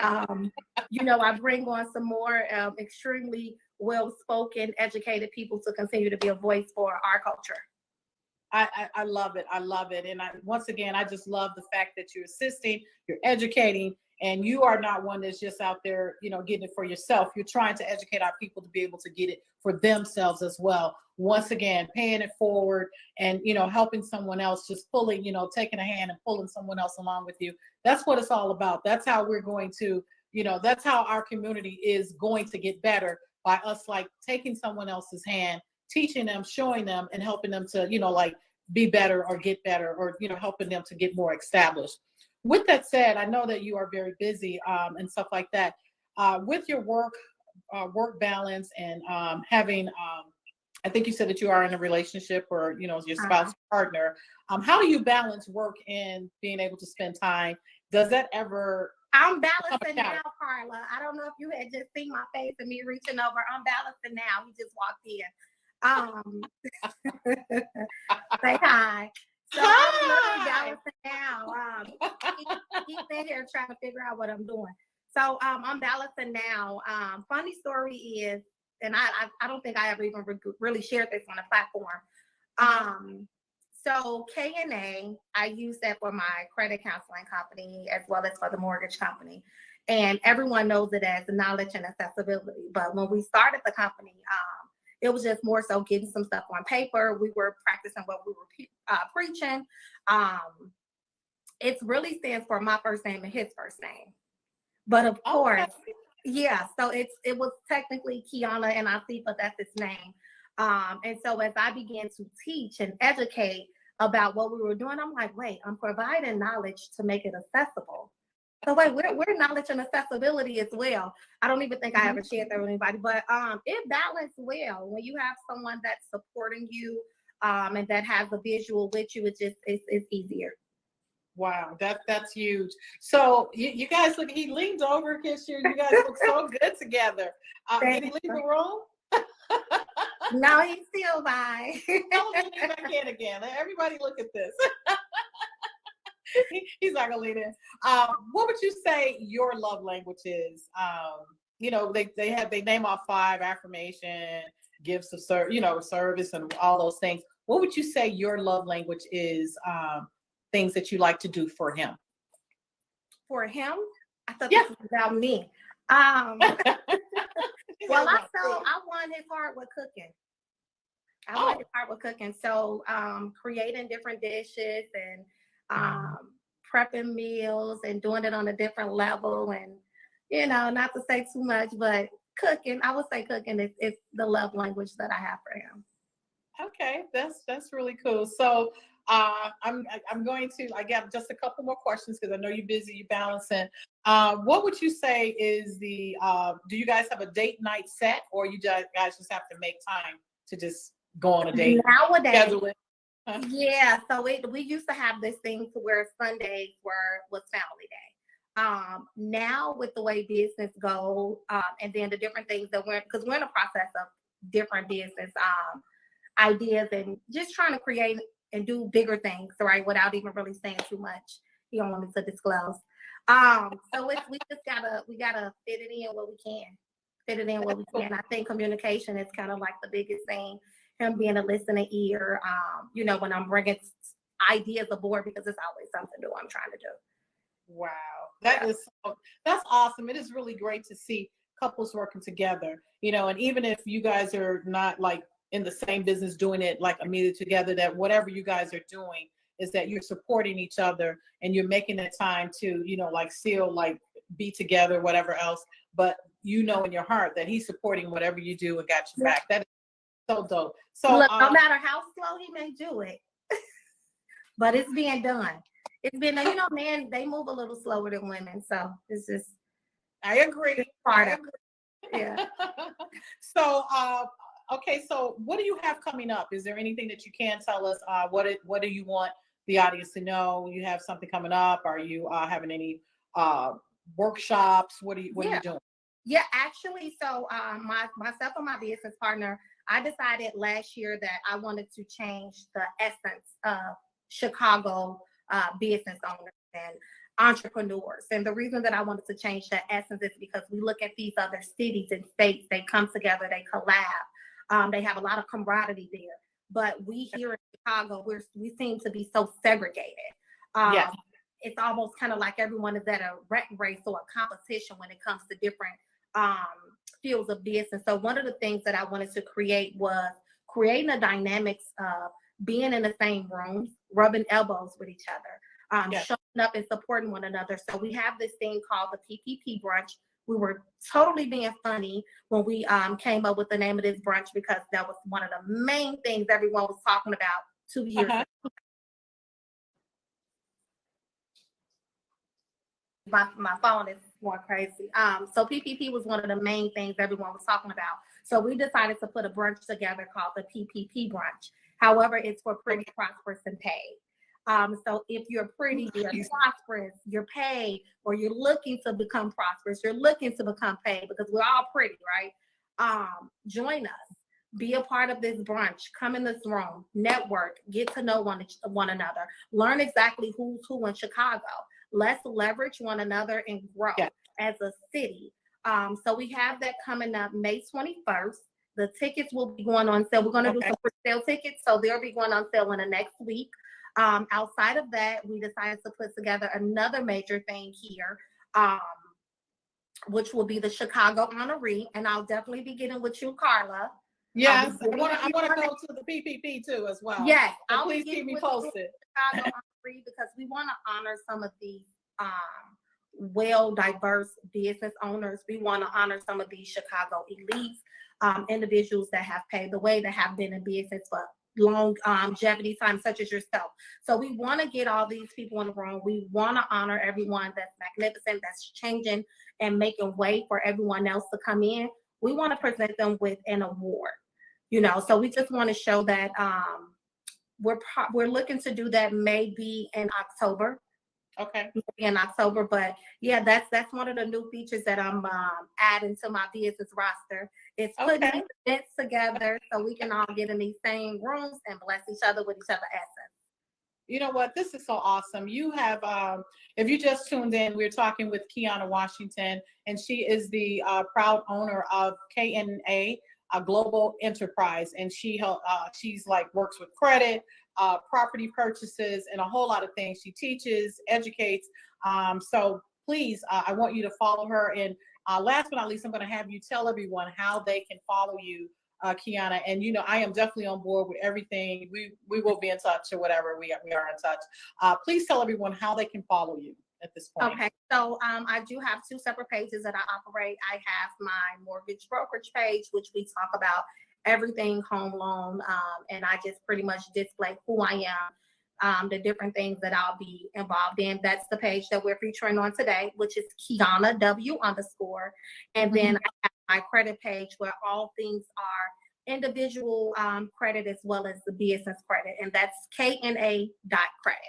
you know, I bring on some more extremely well-spoken, educated people to continue to be a voice for our culture. I love it. I love it. And once again, I just love the fact that you're assisting, you're educating, and you are not one that's just out there, you know, getting it for yourself. You're trying to educate our people to be able to get it for themselves as well. Once again, paying it forward and, you know, helping someone else, just pulling, you know, taking a hand and pulling someone else along with you. That's what it's all about. That's how we're going to, you know, that's how our community is going to get better, by us like taking someone else's hand, teaching them, showing them, and helping them to, you know, like be better or get better, or, you know, helping them to get more established. With that said, I know that you are very busy and stuff like that. With your work balance and having I think you said that you are in a relationship or, you know, your spouse partner. How do you balance work and being able to spend time? Does that ever? I'm balancing now, Carla. I don't know if you had just seen my face and me reaching over. I'm balancing now. He just walked in. Say hi. So I'm literally balancing now. He's in here trying to figure out what I'm doing. So I'm balancing now. Funny story is, and I don't think I ever even really shared this on the platform. So K&A, I use that for my credit counseling company as well as for the mortgage company. And everyone knows it as knowledge and accessibility. But when we started the company, it was just more so getting some stuff on paper. We were practicing what we were preaching. It really stands for my first name and his first name. But of course, yeah, so it was technically Kiana and Asifa, that's his name. And so as I began to teach and educate about what we were doing, I'm like, wait, I'm providing knowledge to make it accessible. So wait, we're knowledge and accessibility as well. I don't even think I ever shared that with anybody, but it balanced well when you have someone that's supporting you and that has a visual with you. It's easier. Wow, that's huge. So you guys look, he leaned over, kissed you. You guys look so good together. Did he leave the room? No, he's still by. Tell him to lean back in again. Everybody look at this. He's not gonna lean in. What would you say your love language is? You know, they name off 5 affirmation, gifts of service and all those things. What would you say your love language is? Things that you like to do for him. For him? I thought this was about me. Well, I won his heart with cooking. So creating different dishes and prepping meals and doing it on a different level, and you know, not to say too much, but cooking, I would say cooking is the love language that I have for him. Okay, that's really cool. So I'm going to, I got just a couple more questions because I know you're busy, you're balancing. What would you say is do you guys have a date night set, or you guys just have to make time to just go on a date? Nowadays, yeah. So we used to have this thing to where Sundays was family day. Now with the way business go, and then the different things that because we're in the process of different business ideas and just trying to create and do bigger things, right? Without even really saying too much. You don't want me to disclose. So we gotta fit it in where we can. I think communication is kind of like the biggest thing. Him being a listening ear, you know, when I'm bringing ideas aboard, because it's always something new I'm trying to do. Wow, that's awesome. It is really great to see couples working together, you know, and even if you guys are not like in the same business doing it like immediately together, that whatever you guys are doing is that you're supporting each other and you're making that time to, you know, like still like be together, whatever else, but you know in your heart that he's supporting whatever you do and got your back. That is so dope. So look, no matter how slow he may do it, but it's being done. It's been, you know, men, they move a little slower than women, so it's just. I agree. Yeah. So, okay, so what do you have coming up? Is there anything that you can tell us? What do you want the audience to know? You have something coming up? Are you having any workshops? What are you doing? Yeah, actually, so myself and my business partner, I decided last year that I wanted to change the essence of Chicago business owners and entrepreneurs. And the reason that I wanted to change the essence is because we look at these other cities and states, they come together, they collab. They have a lot of camaraderie there. But we here in Chicago, we seem to be so segregated. Yes. It's almost kind of like everyone is at a rat race or a competition when it comes to different fields of business. So one of the things that I wanted to create was creating a dynamics of being in the same rooms, rubbing elbows with each other, showing up and supporting one another. So we have this thing called the PPP brunch. We were totally being funny when we came up with the name of this brunch, because that was one of the main things everyone was talking about 2 years ago. My phone is going crazy. So PPP was one of the main things everyone was talking about. So we decided to put a brunch together called the PPP brunch. However, it's for pretty, prosperous, and paid. So if you're pretty, you're prosperous, you're paid, or you're looking to become prosperous, you're looking to become paid, because we're all pretty, right? Join us. Be a part of this brunch. Come in this room, network, get to know one another, learn exactly who's who in Chicago. Let's leverage one another and grow as a city. So we have that coming up May 21st. The tickets will be going on sale. We're going to do some sale tickets, so they'll be going on sale in the next week. Outside of that, we decided to put together another major thing here, which will be the Chicago Honoree, and I'll definitely be getting with you, Carla. Yes, I want to go to the PPP too as well. Yes, so please keep me posted. Chicago Honoree, because we want to honor some of these well-diverse business owners. We want to honor some of these Chicago elites, individuals that have paved the way, that have been in business for longevity time, such as yourself. So we want to get all these people in the room. We want to honor everyone that's magnificent, that's changing and making way for everyone else to come in. We want to present them with an award, so we just want to show that we're looking to do that maybe in October. Okay. In October, but yeah, that's one of the new features that I'm adding to my business roster. It's putting these events together so we can all get in these same rooms and bless each other with each other's essence. You know what? This is so awesome. You have, if you just tuned in, we're talking with Kiana Washington, and she is the proud owner of KNA, a global enterprise, and she's like works with credit, property purchases, and a whole lot of things. She teaches, educates. So please, I want you to follow her. And last but not least, I'm going to have you tell everyone how they can follow you, Kiana. And I am definitely on board with everything. We will be in touch, or whatever we are in touch. Please tell everyone how they can follow you at this point. Okay, so I do have two separate pages that I operate. I have my mortgage brokerage page, which we talk about everything home loan, and I just pretty much display who I am, the different things that I'll be involved in. That's the page that we're featuring on today, which is Kiana W_. And then I have my credit page, where all things are individual credit as well as the business credit, and that's KNA.credit.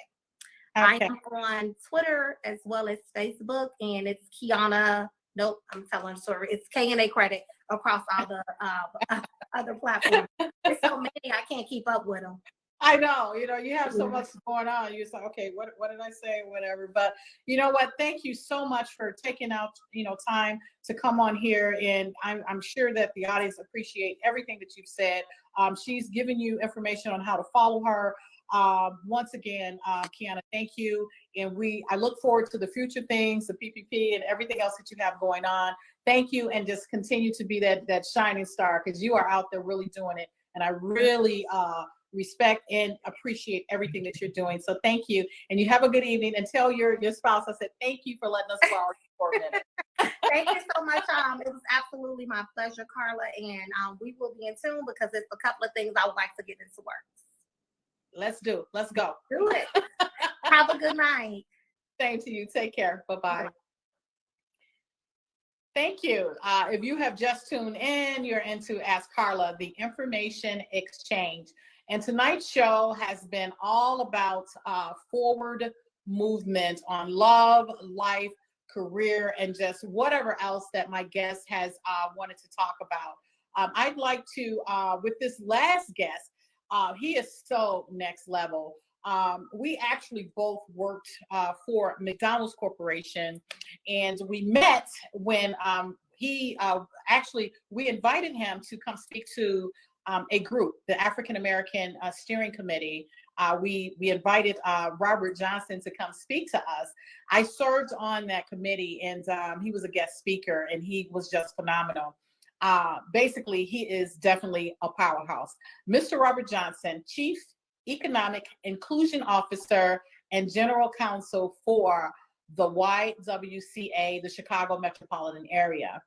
I am on Twitter as well as Facebook, and it's Kiana. Nope, I'm telling a story. It's KNA Credit across all the other platforms. There's so many, I can't keep up with them. I know, you have so much going on. You're like, okay, what did I say? Whatever. But you know what? Thank you so much for taking out, time to come on here. And I'm sure that the audience appreciate everything that you've said. She's given you information on how to follow her. Once again, Kiana, thank you. And I look forward to the future things, the PPP and everything else that you have going on. Thank you. And just continue to be that shining star, because you are out there really doing it. And I really respect and appreciate everything that you're doing. So thank you. And you have a good evening, and tell your spouse I said, thank you for letting us borrow for a minute. Thank you so much. It was absolutely my pleasure, Carla. And we will be in tune, because there's a couple of things I would like to get into work. Let's do it. Let's go. Do it. Have a good night. Same to you. Take care. Bye-bye. Thank you. If you have just tuned in, you're into Ask Carla, the information exchange. And tonight's show has been all about forward movement on love, life, career, and just whatever else that my guest has wanted to talk about. I'd like to, with this last guest, he is so next level. We actually both worked for McDonald's Corporation, and we met when we invited him to come speak to a group, the African American Steering Committee. We invited Robert Johnson to come speak to us. I served on that committee, and he was a guest speaker, and he was just phenomenal. Basically, he is definitely a powerhouse. Mr. Robert Johnson, Chief Economic Inclusion Officer and General Counsel for the YWCA, the Chicago metropolitan area.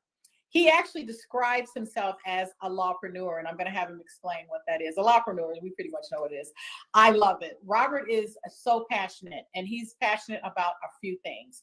He actually describes himself as a lawpreneur, and I'm going to have him explain what that is. A lawpreneur, we pretty much know what it is. I love it. Robert is so passionate, and he's passionate about a few things.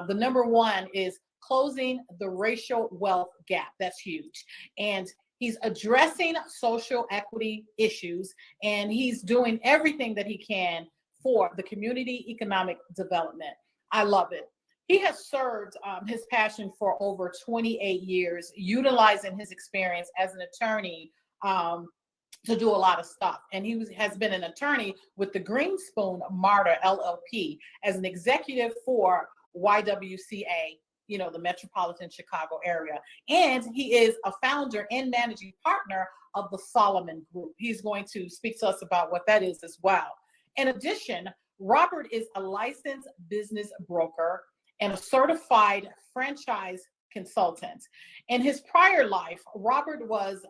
The number one is closing the racial wealth gap. That's huge. And He's addressing social equity issues, and he's doing everything that he can for the community economic development. I love it. He has served his passion for over 28 years, utilizing his experience as an attorney to do a lot of stuff. And has been an attorney with the Greenspoon Marta LLP as an executive for YWCA, the metropolitan Chicago area. And he is a founder and managing partner of the Solomon Group. He's going to speak to us about what that is as well. In addition, Robert is a licensed business broker and a certified franchise consultant. In his prior life, Robert was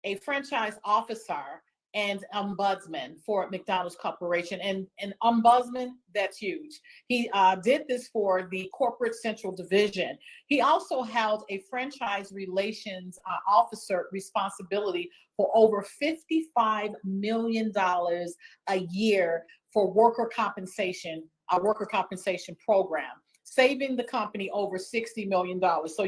a franchise officer and ombudsman for McDonald's Corporation. And ombudsman, that's huge. He did this for the Corporate Central Division. He also held a franchise relations officer responsibility for over $55 million a year for worker compensation program, saving the company over $60 million. So,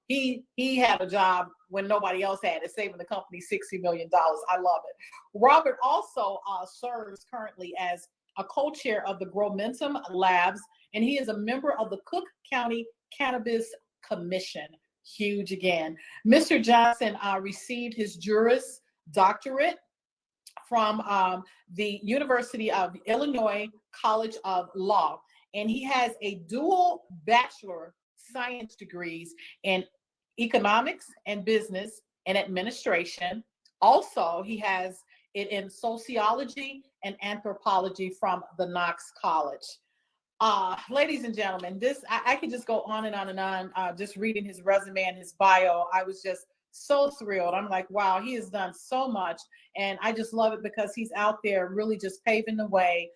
he had a job when nobody else had it, saving the company $60 million. I love it. Robert also serves currently as a co-chair of the Growmentum Labs, and he is a member of the Cook County Cannabis Commission. Huge again. Mr. Johnson received his Juris Doctorate from the University of Illinois College of Law, and he has a dual Bachelor Science degrees in economics and business and administration. Also, he has it in sociology and anthropology from the Knox College. Ladies and gentlemen, I could just go on and on and on. Just reading his resume and his bio, I was just so thrilled. I'm like, wow, he has done so much, and I just love it because he's out there really just paving the way.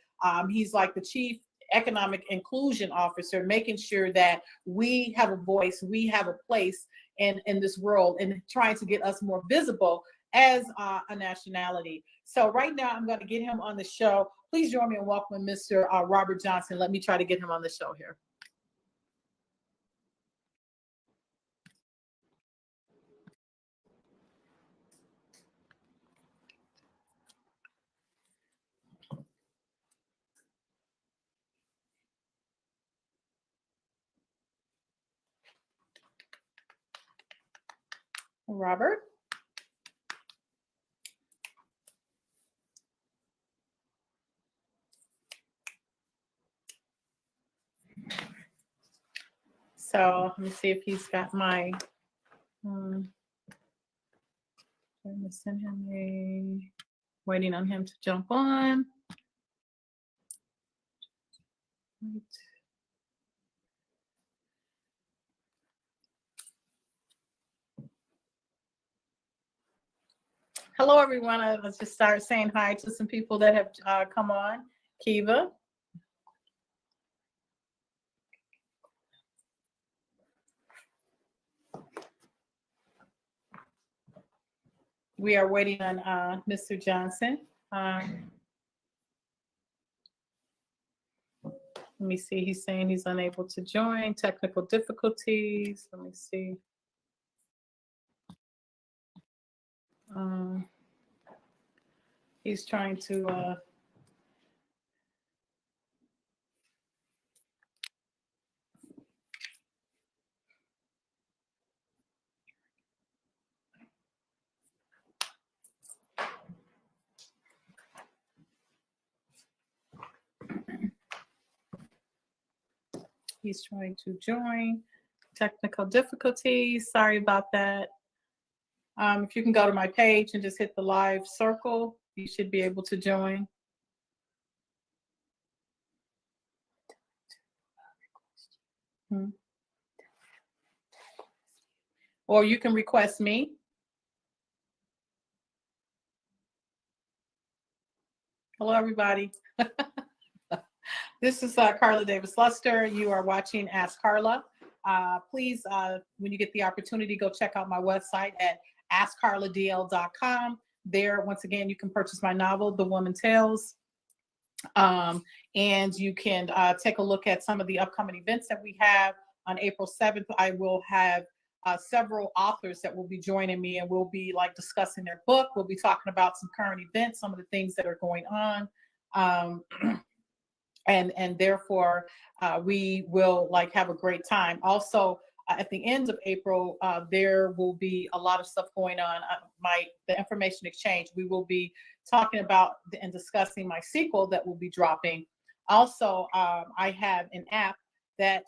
He's like the chief economic inclusion officer, making sure that we have a voice, we have a place in this world, and trying to get us more visible as a nationality. So right now I'm going to get him on the show. Please join me in welcoming Mr. Robert Johnson. Let me try to get him on the show here. Robert. So let me see if he's got my, trying to send him waiting on him to jump on. Right. Hello, everyone. Let's just start saying hi to some people that have come on. Kiva. We are waiting on Mr. Johnson. Let me see. He's saying he's unable to join. Technical difficulties. Let me see. He's trying to join. Technical difficulties. Sorry about that. If you can go to my page and just hit the live circle, you should be able to join. Or you can request me. Hello, everybody. This is Carla Davis Luster. You are watching Ask Carla. Please, when you get the opportunity, go check out my website at askcarladl.com. There, once again, you can purchase my novel, The Woman Tales. And you can take a look at some of the upcoming events that we have. On April 7th, I will have several authors that will be joining me, and we'll be like discussing their book. We'll be talking about some current events, some of the things that are going on. And therefore we will like have a great time. Also, at the end of April, there will be a lot of stuff going on. The information exchange, we will be talking about and discussing my sequel that will be dropping. Also, I have an app that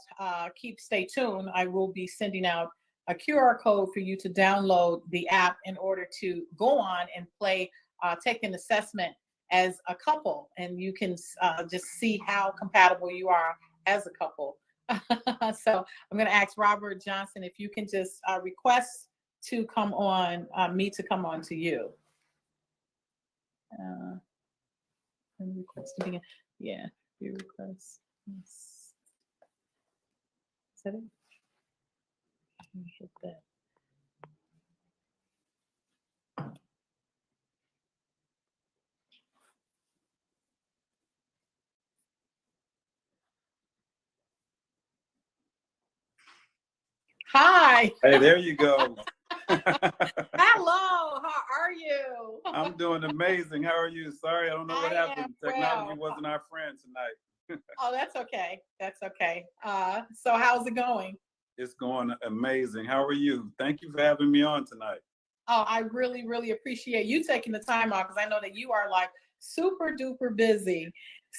stay tuned. I will be sending out a QR code for you to download the app in order to go on and take an assessment as a couple, and you can just see how compatible you are as a couple. So I'm going to ask Robert Johnson if you can just request to come on, me to come on to you. Request to begin. Yeah, your request. Yes. Is that it? Let me hit that. Hi. Hey, there you go. Hello, how are you? I'm doing amazing. How are you? Sorry, I don't know what I happened. am Technology well. wasn't our friend tonight. Oh, that's okay. That's okay. So how's it going? It's going amazing. How are you? Thank you for having me on tonight. Oh, I really, really appreciate you taking the time off, because I know that you are like super duper busy.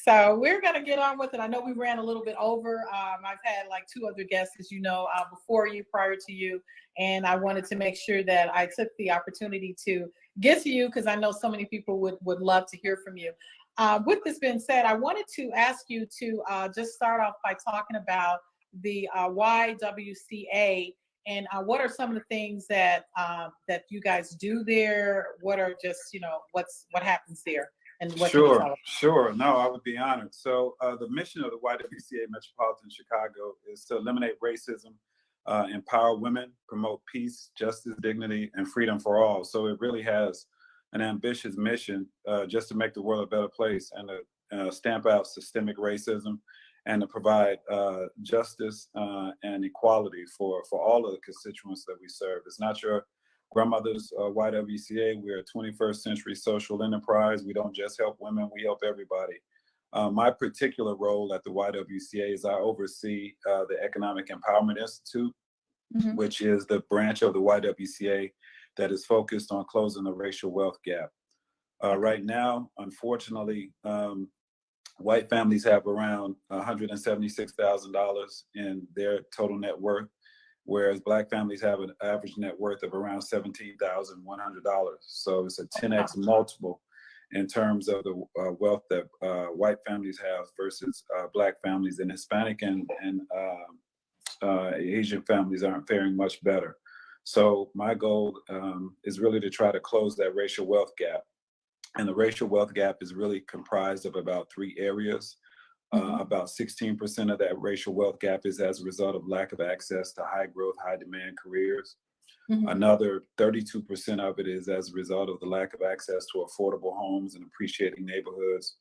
So we're going to get on with it. I know we ran a little bit over. I've had like 2 other guests, as you know, before you, prior to you. And I wanted to make sure that I took the opportunity to get to you, because I know so many people would love to hear from you. With this being said, I wanted to ask you to just start off by talking about the YWCA, and what are some of the things that you guys do there? What are just, what happens there? And what Sure. No, I would be honored. So the mission of the YWCA Metropolitan Chicago is to eliminate racism, empower women, promote peace, justice, dignity, and freedom for all. So it really has an ambitious mission just to make the world a better place, and to stamp out systemic racism, and to provide justice and equality for all of the constituents that we serve. It's not your grandmother's YWCA. We're a 21st century social enterprise. We don't just help women, we help everybody. My particular role at the YWCA is I oversee the Economic Empowerment Institute, which is the branch of the YWCA that is focused on closing the racial wealth gap. Right now, unfortunately, white families have around $176,000 in their total net worth, whereas Black families have an average net worth of around $17,100. So it's a 10x multiple in terms of the wealth that white families have versus Black families, and Hispanic and Asian families aren't faring much better. So my goal is really to try to close that racial wealth gap. And the racial wealth gap is really comprised of about 3 areas. About 16% of that racial wealth gap is as a result of lack of access to high growth, high demand careers. Another 32% of it is as a result of the lack of access to affordable homes and appreciating neighborhoods.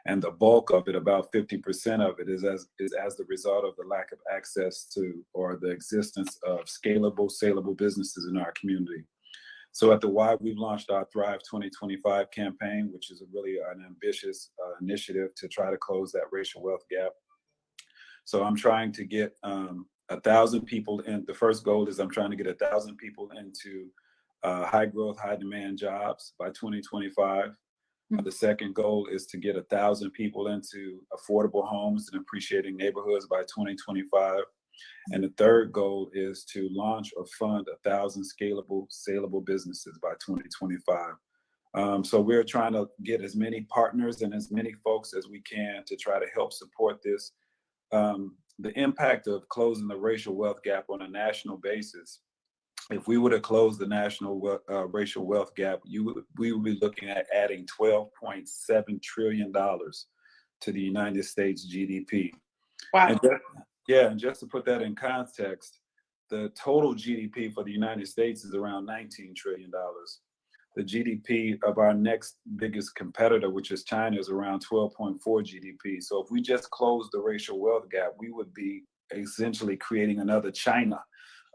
And the bulk of it, about 50% of it, is as the result of the lack of access to or the existence of scalable, saleable businesses in our community. So at the Y, we've launched our Thrive 2025 campaign, which is really an ambitious initiative to try to close that racial wealth gap. So I'm trying to get 1,000 people in. The first goal is I'm trying to get 1,000 people into high growth, high demand jobs by 2025. The second goal is to get 1,000 people into affordable homes and appreciating neighborhoods by 2025. And the third goal is to launch or fund 1,000 scalable, saleable businesses by 2025. So we're trying to get as many partners and as many folks as we can to try to help support this. The impact of closing the racial wealth gap on a national basis, if we were to close the national racial wealth gap, we would be looking at adding $12.7 trillion to the United States GDP. Wow. And just to put that in context, the total GDP for the United States is around $19 trillion. The GDP of our next biggest competitor, which is China, is around 12.4 GDP. So if we just close the racial wealth gap, we would be essentially creating another China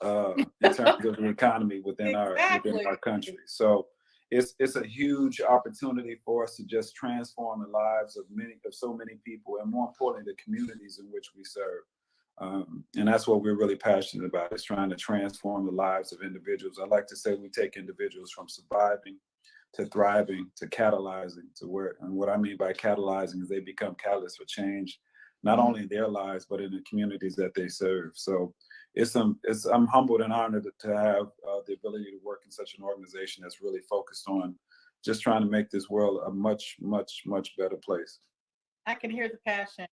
in terms of the economy within Exactly. our country. So it's a huge opportunity for us to just transform the lives of so many people, and more importantly, the communities in which we serve. And that's what we're really passionate about, is trying to transform the lives of individuals. I like to say we take individuals from surviving to thriving to catalyzing to where, and what I mean by catalyzing is they become catalysts for change, not only in their lives, but in the communities that they serve. So I'm humbled and honored to have the ability to work in such an organization that's really focused on just trying to make this world a much, much, much better place. I can hear the passion.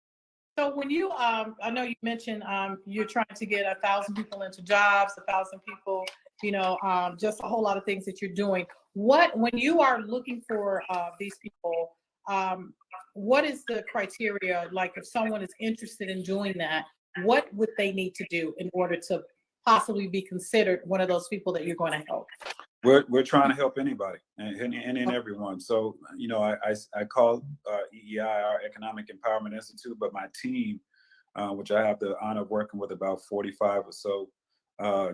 So when you, I know you mentioned you're trying to get 1,000 people into jobs, 1,000 people, just a whole lot of things that you're doing. When you are looking for these people, what is the criteria? Like, if someone is interested in doing that, what would they need to do in order to possibly be considered one of those people that you're going to help? We're trying to help anybody and everyone. So, I call EEI our Economic Empowerment Institute, but my team, which I have the honor of working with about 45 or so,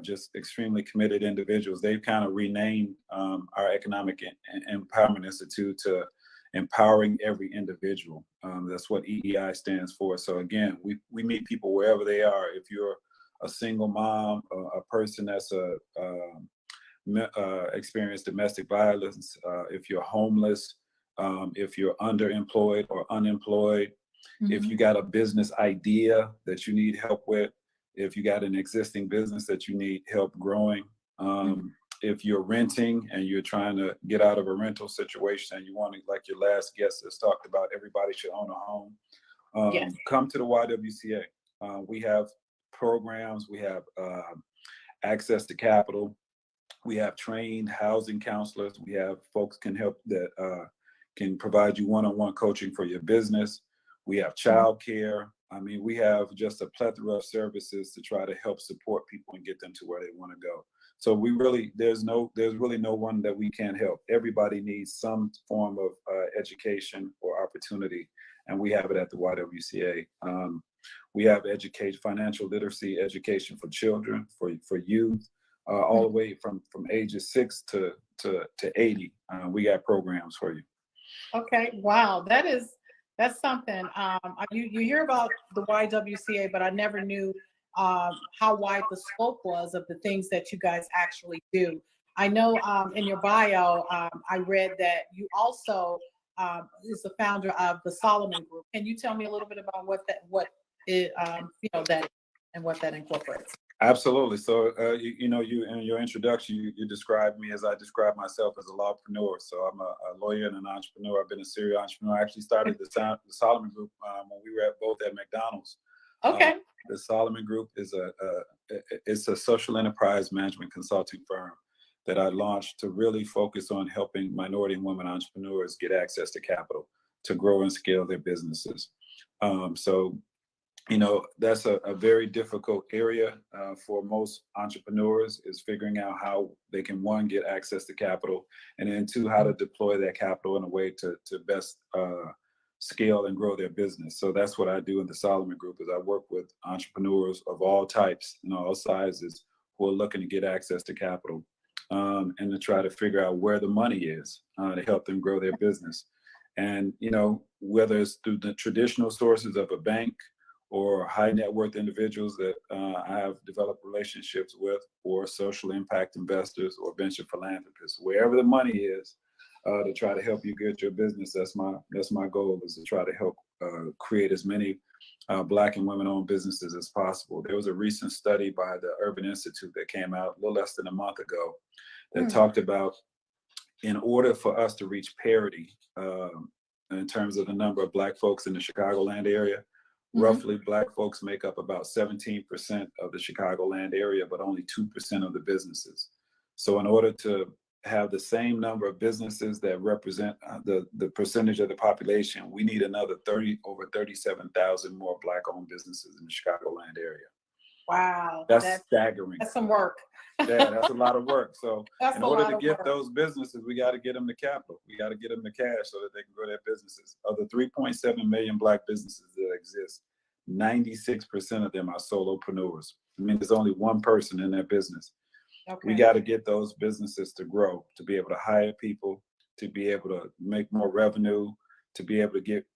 just extremely committed individuals. They've kind of renamed our Economic Empowerment Institute to Empowering Every Individual. That's what EEI stands for. So again, we meet people wherever they are. If you're a single mom, a person that's experienced domestic violence, if you're homeless, if you're underemployed or unemployed, if you got a business idea that you need help with, if you got an existing business that you need help growing, if you're renting and you're trying to get out of a rental situation and you want to, like your last guest has talked about, everybody should own a home. Yes. Come to the YWCA. We have programs, we have access to capital. We have trained housing counselors. We have folks can help that can provide you one-on-one coaching for your business. We have childcare. I mean, we have just a plethora of services to try to help support people and get them to where they want to go. So there's really no one that we can't help. Everybody needs some form of education or opportunity, and we have it at the YWCA. We have financial literacy education for children, for youth. All the way from ages 6 to 80. We got programs for you. Okay. Wow. That's something. You hear about the YWCA, but I never knew how wide the scope was of the things that you guys actually do. I know in your bio, I read that you also is the founder of the Solomon Group. Can you tell me a little bit about that and what that incorporates? Absolutely. So, you in your introduction, you described me as I describe myself as a lawpreneur. So I'm a lawyer and an entrepreneur. I've been a serial entrepreneur. I actually started the Solomon Group when we were both at McDonald's. Okay. The Solomon Group is it's a social enterprise management consulting firm that I launched to really focus on helping minority and women entrepreneurs get access to capital to grow and scale their businesses. That's a very difficult area for most entrepreneurs, is figuring out how they can, one, get access to capital, and then two, how to deploy that capital in a way to best scale and grow their business. So that's what I do in the Solomon Group, is I work with entrepreneurs of all types and all sizes who are looking to get access to capital and to try to figure out where the money is to help them grow their business. And, whether it's through the traditional sources of a bank or high net worth individuals that I have developed relationships with, or social impact investors or venture philanthropists, wherever the money is, to try to help you get your business. That's my goal, is to try to help create as many Black and women-owned businesses as possible. There was a recent study by the Urban Institute that came out a little less than a month ago that talked about, in order for us to reach parity in terms of the number of Black folks in the Chicagoland area, roughly Black folks make up about 17% of the Chicagoland area, but only 2% of the businesses. So in order to have the same number of businesses that represent the percentage of the population, we need another over 37,000 more Black-owned businesses in the Chicagoland area. Wow. That's staggering. That's some work. Yeah, that's a lot of work. So That's in order to get those businesses, we got to get them the capital. We got to get them the cash so that they can grow their businesses. Of the 3.7 million Black businesses that exist, 96% of them are solopreneurs. I mean, there's only one person in that business. Okay. We got to get those businesses to grow, to be able to hire people, to be able to make more revenue, to be able to get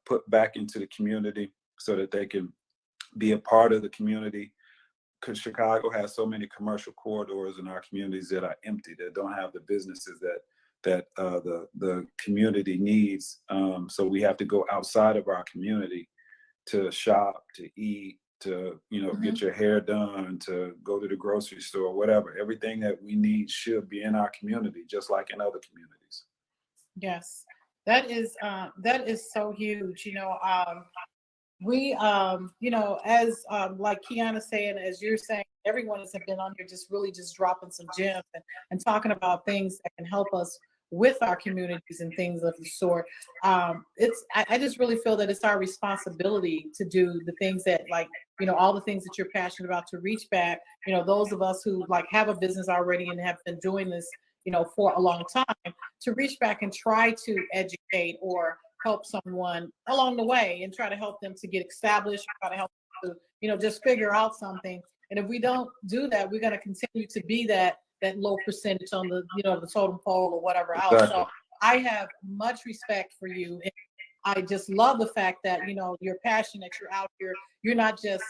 put back into the community so that they can be a part of the community. Because Chicago has so many commercial corridors in our communities that are empty, that don't have the businesses that the community needs. So we have to go outside of our community to shop, to eat, to get your hair done, to go to the grocery store, whatever. Everything that we need should be in our community, just like in other communities. Yes, that is so huge. We as like Kiana saying, as you're saying, everyone has been on here just really just dropping some gems and talking about things that can help us with our communities and things of the sort. I just really feel that it's our responsibility to do the things that, like, all the things that you're passionate about, to reach back, those of us who like have a business already and have been doing this, for a long time, to reach back and try to educate or help someone along the way and try to help them to get established, try to help them to, just figure out something. And if we don't do that, we're going to continue to be that low percentage on the, the totem pole or whatever else. Exactly. So I have much respect for you. And I just love the fact that, you're passionate, you're out here, you're not just,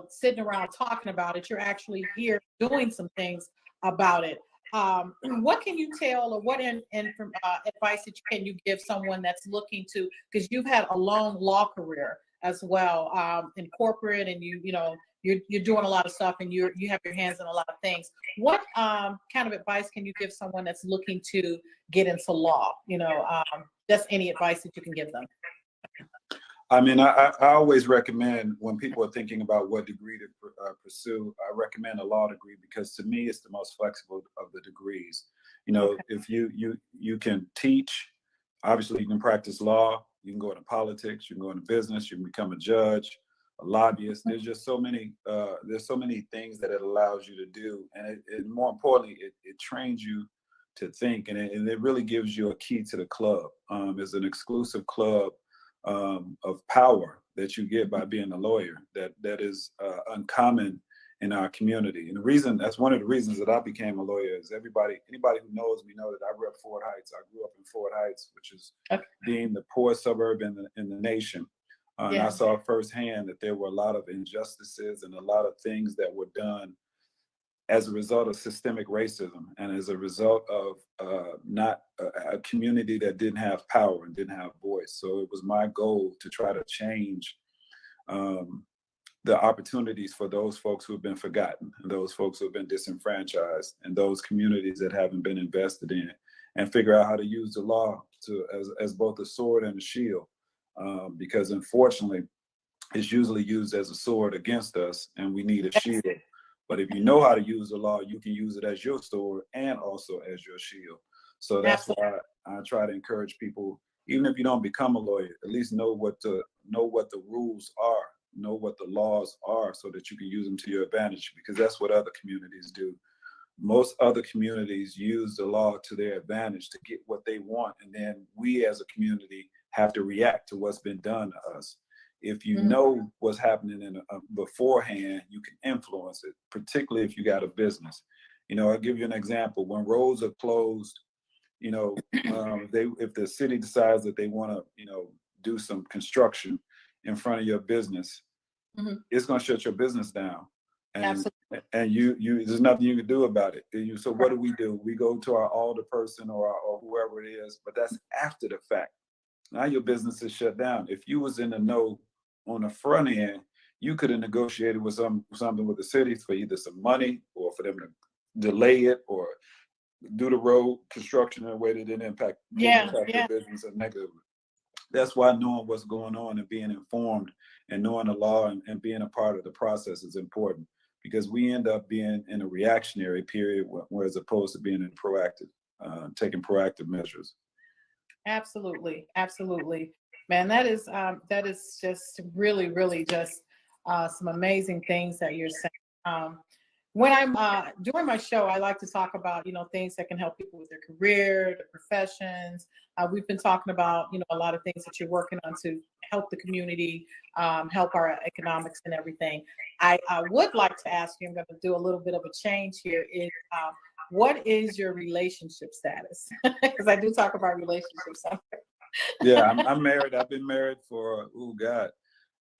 sitting around talking about it. You're actually here doing some things about it. What can you tell, or what advice can you give someone that's looking to, because you've had a long law career as well, in corporate, and you're doing a lot of stuff, and you have your hands in a lot of things. What kind of advice can you give someone that's looking to get into law? Just any advice that you can give them. I mean, I always recommend, when people are thinking about what degree to pursue, I recommend a law degree, because to me, it's the most flexible of the degrees. Okay. If you can teach, obviously you can practice law, you can go into politics, you can go into business, you can become a judge, a lobbyist. There's just so many things that it allows you to do. And it more importantly, it trains you to think, and it really gives you a key to the club. It's an exclusive club of power that you get by being a lawyer that is uncommon in our community. And that's one of the reasons that I became a lawyer, is anybody who knows me know that I rep Fort Heights. I grew up in Fort Heights, which is deemed the poorest suburb in the nation. And I saw firsthand that there were a lot of injustices and a lot of things that were done as a result of systemic racism, and as a result of not a community that didn't have power and didn't have voice. So it was my goal to try to change the opportunities for those folks who have been forgotten, and those folks who have been disenfranchised, and those communities that haven't been invested in, and figure out how to use the law as both a sword and a shield. Because unfortunately, it's usually used as a sword against us, and we need a shield. But if you know how to use the law, you can use it as your sword and also as your shield. So that's why I try to encourage people, even if you don't become a lawyer, at least know what the rules are, know what the laws are, so that you can use them to your advantage, because that's what other communities do. Most other communities use the law to their advantage to get what they want, and then we as a community have to react to what's been done to us. If you know what's happening beforehand, you can influence it, particularly if you got a business. I'll give you an example. When roads are closed, if the city decides that they want to, do some construction in front of your business, it's going to shut your business down. And there's nothing you can do about it. So what do? We go to our alder person or whoever it is, but that's after the fact. Now your business is shut down. If you was in the know on the front end, you could have negotiated with something with the city for either some money, or for them to delay it, or do the road construction in a way that didn't impact your business negatively. That's why knowing what's going on and being informed and knowing the law and being a part of the process is important, because we end up being in a reactionary period where as opposed to being in proactive, taking proactive measures. Absolutely. Man, that is just really, really just some amazing things that you're saying. when I'm during my show, I like to talk about, things that can help people with their career, their professions. We've been talking about, a lot of things that you're working on to help the community, help our economics and everything. I would like to ask you, I'm going to do a little bit of a change here, is what is your relationship status? Because I do talk about relationships. Yeah, I'm married. I've been married for,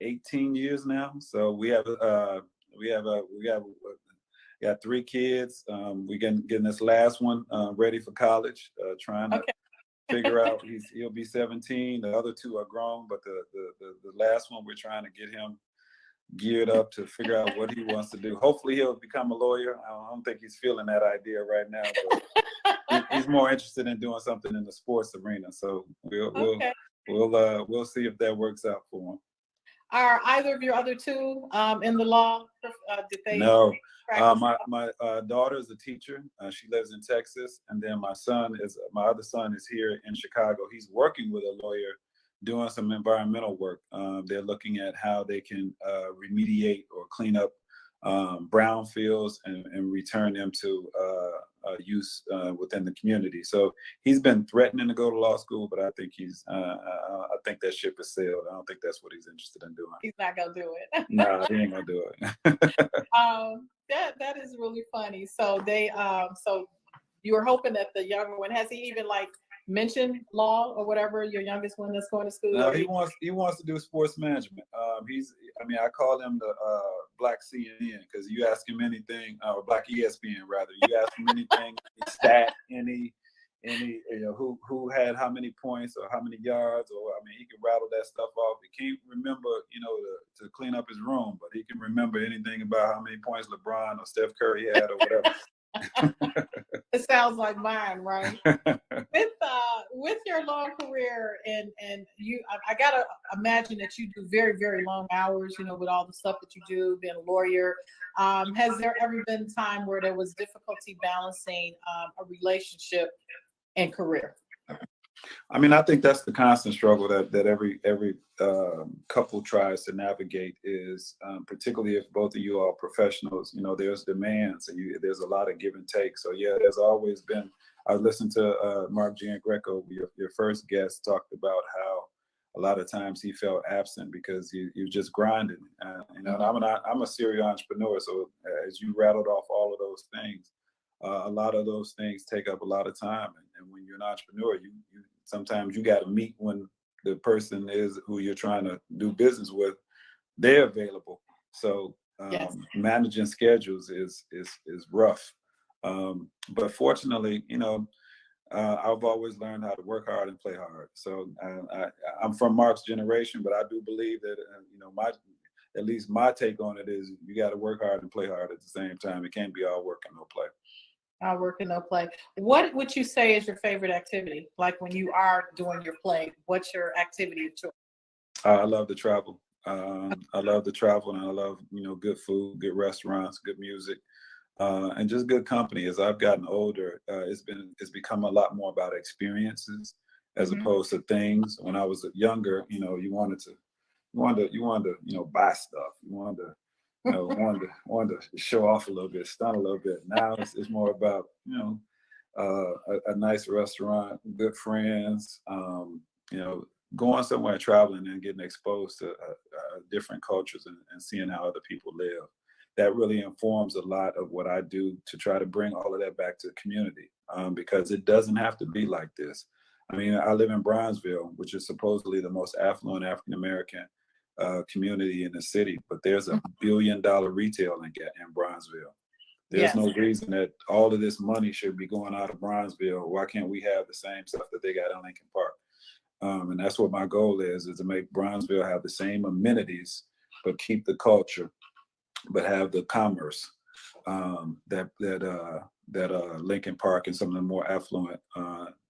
18 years now. So we got 3 kids. We getting this last one ready for college. Trying to figure out. He'll be 17. The other 2 are grown, but the last one we're trying to get him geared up to figure out what he wants to do. Hopefully he'll become a lawyer. I don't think he's feeling that idea right now, but he's more interested in doing something in the sports arena. So we'll see if that works out for him. Are either of your other 2 in the law? Did they? No. My daughter is a teacher. She lives in Texas, and then my other son is here in Chicago. He's working with a lawyer doing some environmental work. They're looking at how they can remediate or clean up brownfields and return them to use within the community. So he's been threatening to go to law school, but I think I think that ship has sailed. I don't think that's what he's interested in doing. He's not gonna do it. No, he ain't gonna do it. That is really funny. So so you were hoping that the younger one, has he even mentioned law or whatever, your youngest one that's going to school? No, he wants to do sports management. I call him the Black CNN, because you ask him anything, or Black ESPN rather. You ask him anything, stat, any who had how many points or how many yards, or he can rattle that stuff off. He can't remember, to clean up his room, but he can remember anything about how many points LeBron or Steph Curry had or whatever. It sounds like mine, right? With your long career, and you, I gotta imagine that you do very, very long hours, with all the stuff that you do, being a lawyer. Has there ever been a time where there was difficulty balancing a relationship and career? I think that's the constant struggle that every couple tries to navigate, is particularly if both of you are professionals. There's demands, and there's a lot of give and take. So yeah, there's always been. I listened to Mark Giangreco, your first guest, talked about how a lot of times he felt absent because you just grinding. I'm a serial entrepreneur, so as you rattled off all of those things, a lot of those things take up a lot of time. And when you're an entrepreneur, you sometimes you got to meet when the person is who you're trying to do business with, they're available. So Yes. Managing schedules is rough. But fortunately, I've always learned how to work hard and play hard. So I'm from Mark's generation, but I do believe that at least my take on it is you got to work hard and play hard at the same time. It can't be all work and no play. All work and no play. What would you say is your favorite activity? Like when you are doing your play, what's your activity of choice? I love to travel. I love to travel, and I love, good food, good restaurants, good music, and just good company. As I've gotten older, it's become a lot more about experiences as opposed to things. When I was younger, you wanted to buy stuff. You wanted to wanted to show off a little bit, stunt a little bit. Now it's more about a nice restaurant, good friends, going somewhere, traveling, and getting exposed to different cultures and seeing how other people live. That really informs a lot of what I do to try to bring all of that back to the community, because it doesn't have to be like this. I live in Bronzeville, which is supposedly the most affluent African American community in the city, but there's $1 billion retail in Bronzeville. There's no reason that all of this money should be going out of Bronzeville. Why can't we have the same stuff that they got in Lincoln Park? And that's what my goal is to make Bronzeville have the same amenities, but keep the culture, but have the commerce that Lincoln Park and some of the more affluent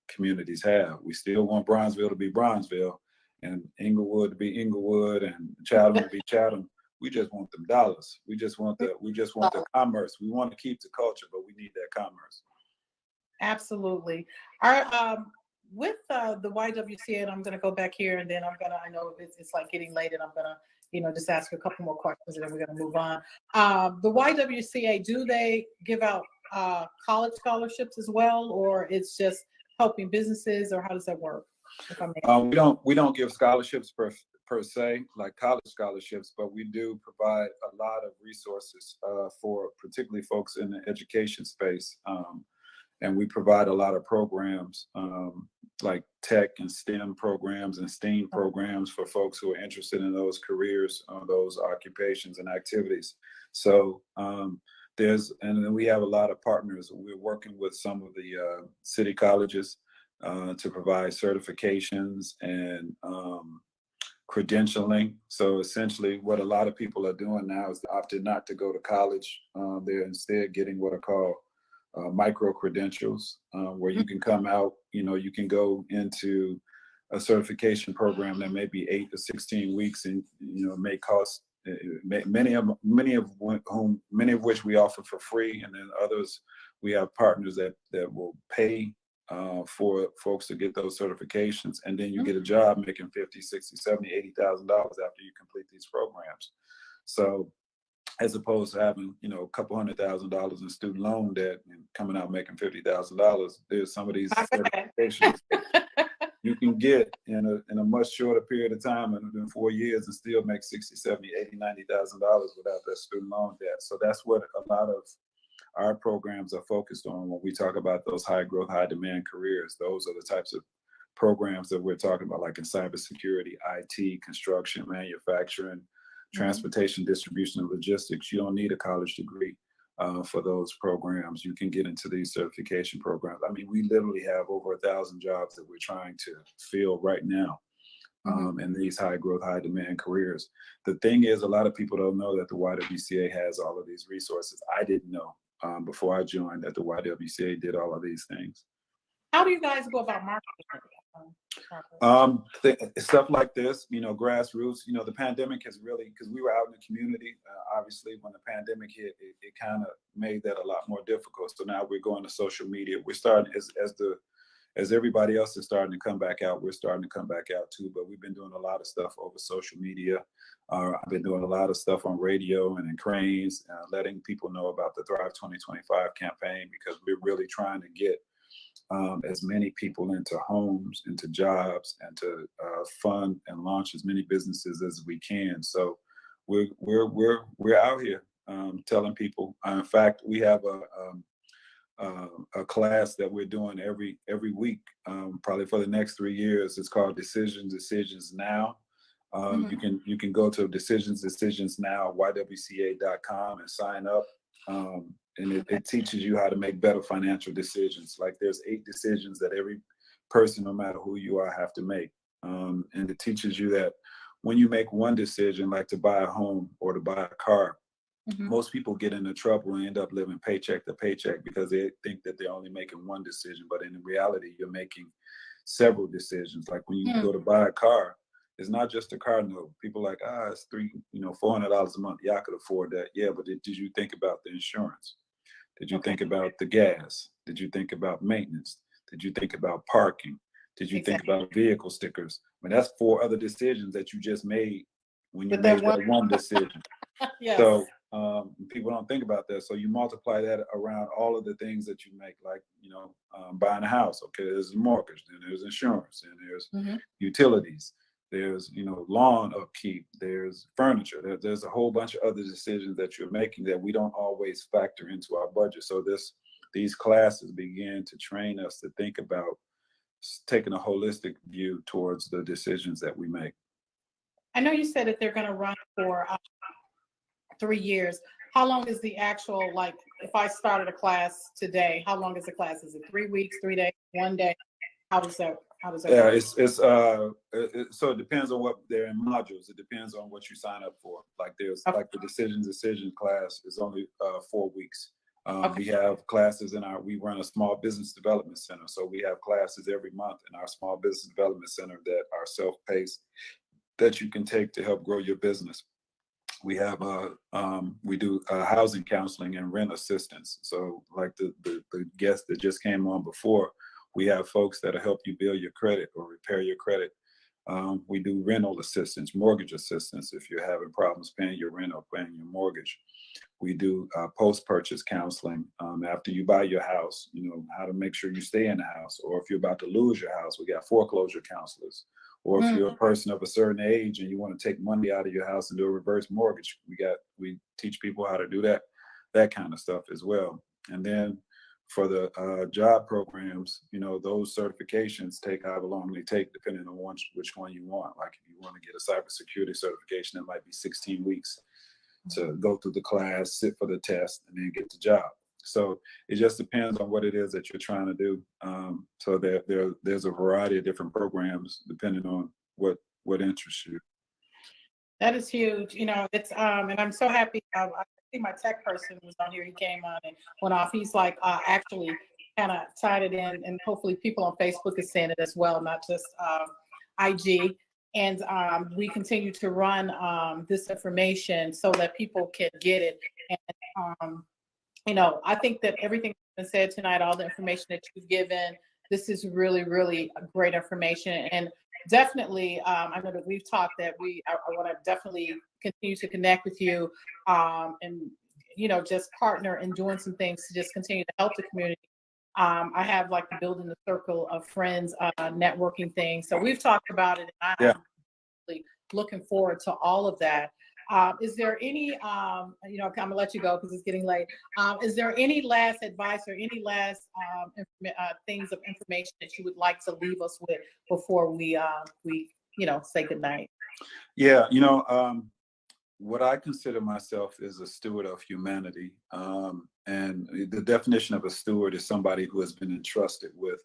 communities have. We still want Bronzeville to be Bronzeville, and Inglewood to be Inglewood, and Chatham to be Chatham. We just want them dollars. We just want the commerce. We want to keep the culture, but we need that commerce. Absolutely. With the YWCA, and I'm going to go back here, and then I know it's like getting late, and I'm going to just ask you a couple more questions and then we're going to move on. The YWCA, do they give out college scholarships as well, or it's just helping businesses, or how does that work? If I may. We don't give scholarships per se, like college scholarships, but we do provide a lot of resources for particularly folks in the education space. And we provide a lot of programs like tech and STEM programs and STEAM programs for folks who are interested in those careers, those occupations and activities. So and then we have a lot of partners. We're working with some of the city colleges to provide certifications and credentialing. So essentially what a lot of people are doing now is opting not to go to college. They're instead getting what are called micro credentials, where you can come out, you can go into a certification program that may be 8 to 16 weeks and, may cost many of which we offer for free. And then others, we have partners that will pay for folks to get those certifications. And then you get a job making $50,000, $60,000, $70,000, $80,000 after you complete these programs. So as opposed to having, a couple $100,000 in student loan debt and coming out making $50,000, there's some of these certifications you can get in a much shorter period of time, in 4 years, and still make $60,000, $70,000, $80,000, $90,000 without that student loan debt. So that's what a lot of our programs are focused on when we talk about those high growth, high demand careers. Those are the types of programs that we're talking about, like in cybersecurity, IT, construction, manufacturing, transportation, distribution, and logistics. You don't need a college degree for those programs. You can get into these certification programs. I mean, we literally have over 1,000 jobs that we're trying to fill right now in these high growth, high demand careers. The thing is, a lot of people don't know that the YWCA has all of these resources. I didn't know before I joined that the YWCA did all of these things. How do you guys go about marketing? Stuff like this, grassroots. The pandemic has really, because we were out in the community, obviously when the pandemic hit, it kind of made that a lot more difficult. So now we're going to social media. We're starting as everybody else is starting to come back out, we're starting to come back out too. But we've been doing a lot of stuff over social media. I've been doing a lot of stuff on radio and in Cranes, letting people know about the Thrive 2025 campaign, because we're really trying to get as many people into homes, into jobs, and to fund and launch as many businesses as we can. So we're out here telling people. In fact, we have a class that we're doing every week, probably for the next 3 years. It's called Decisions Now. You can go to Decisions Now, ywca.com, and sign up. And it teaches you how to make better financial decisions. Like there's 8 decisions that every person, no matter who you are, have to make. And it teaches you that when you make one decision, like to buy a home or to buy a car, most people get into trouble and end up living paycheck to paycheck because they think that they're only making one decision. But in reality, you're making several decisions. Like when you go to buy a car, it's not just a car note. People are like, it's $400 a month. Yeah, I could afford that. Yeah, but did you think about the insurance? Did you think about the gas? Did you think about maintenance? Did you think about parking? Did you think about vehicle stickers? I mean, that's 4 other decisions that you just made when you made that one decision. Yes. So people don't think about that. So you multiply that around all of the things that you make, like, buying a house. Okay, there's a mortgage, then there's insurance, and there's utilities. There's, lawn upkeep, there's furniture, there's a whole bunch of other decisions that you're making that we don't always factor into our budget. So these classes begin to train us to think about taking a holistic view towards the decisions that we make. I know you said that they're going to run for 3 years. How long is the actual, like, if I started a class today, how long is the class? Is it 3 weeks, 3 days, 1 day? How does that Yeah, work? so it depends on what they're in modules. It depends on what you sign up for. Like there's like the decision class is only 4 weeks. We have classes we run a small business development center. So we have classes every month in our small business development center that are self-paced that you can take to help grow your business. We have we do housing counseling and rent assistance. So like the guest that just came on before, we have folks that'll help you build your credit or repair your credit We do rental assistance, mortgage assistance if you're having problems paying your rent or paying your mortgage. We do post-purchase counseling after you buy your house, how to make sure you stay in the house. Or if you're about to lose your house, we got foreclosure counselors. Or if you're a person of a certain age and you want to take money out of your house and do a reverse mortgage, we teach people how to do that kind of stuff as well. And then for the job programs, those certifications take however long they take, depending on which one you want. Like if you want to get a cybersecurity certification, it might be 16 weeks to go through the class, sit for the test, and then get the job. So it just depends on what it is that you're trying to do. So there's a variety of different programs depending on what interests you. That is huge. It's and I'm so happy. I think my tech person was on here. He came on and went off. He's like actually kind of tied it in, and hopefully people on Facebook is seeing it as well, not just IG. And we continue to run this information so that people can get it. And I think that everything that's been said tonight, all the information that you've given, this is really, really great information. And definitely, I know that we've talked that I want to definitely continue to connect with you and, just partner in doing some things to just continue to help the community. I have like the Building the Circle of Friends networking thing. So we've talked about it, and I'm really looking forward to all of that. Is there any, I'm gonna let you go because it's getting late. Is there any last advice or any last things of information that you would like to leave us with before we say goodnight? Yeah, what I consider myself is a steward of humanity. And the definition of a steward is somebody who has been entrusted with,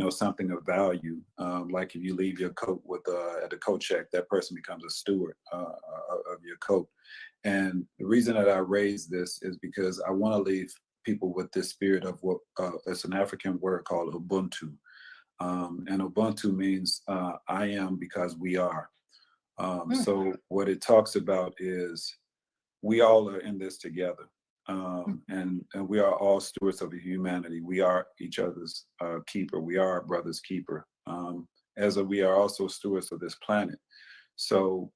something of value. Like if you leave your coat at the coat check, that person becomes a steward of your coat. And the reason that I raise this is because I want to leave people with this spirit of what it's an African word called Ubuntu. And Ubuntu means I am because we are. So what it talks about is we all are in this together. And we are all stewards of humanity. We are each other's keeper. We are our brother's keeper. We are also stewards of this planet. So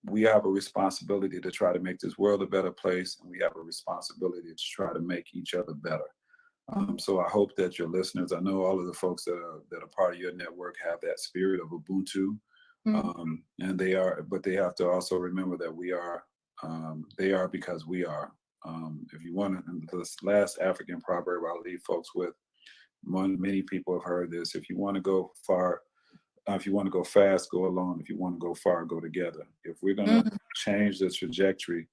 we have a responsibility to try to make this world a better place, and we have a responsibility to try to make each other better. So I hope that your listeners, I know all of the folks that are part of your network have that spirit of Ubuntu. And they have to also remember that they are because we are. If you want to, this last African proverb I'll leave folks with, many people have heard this: if you want to go far, if you want to go fast, go alone. If you want to go far, go together. If we're going to change the trajectory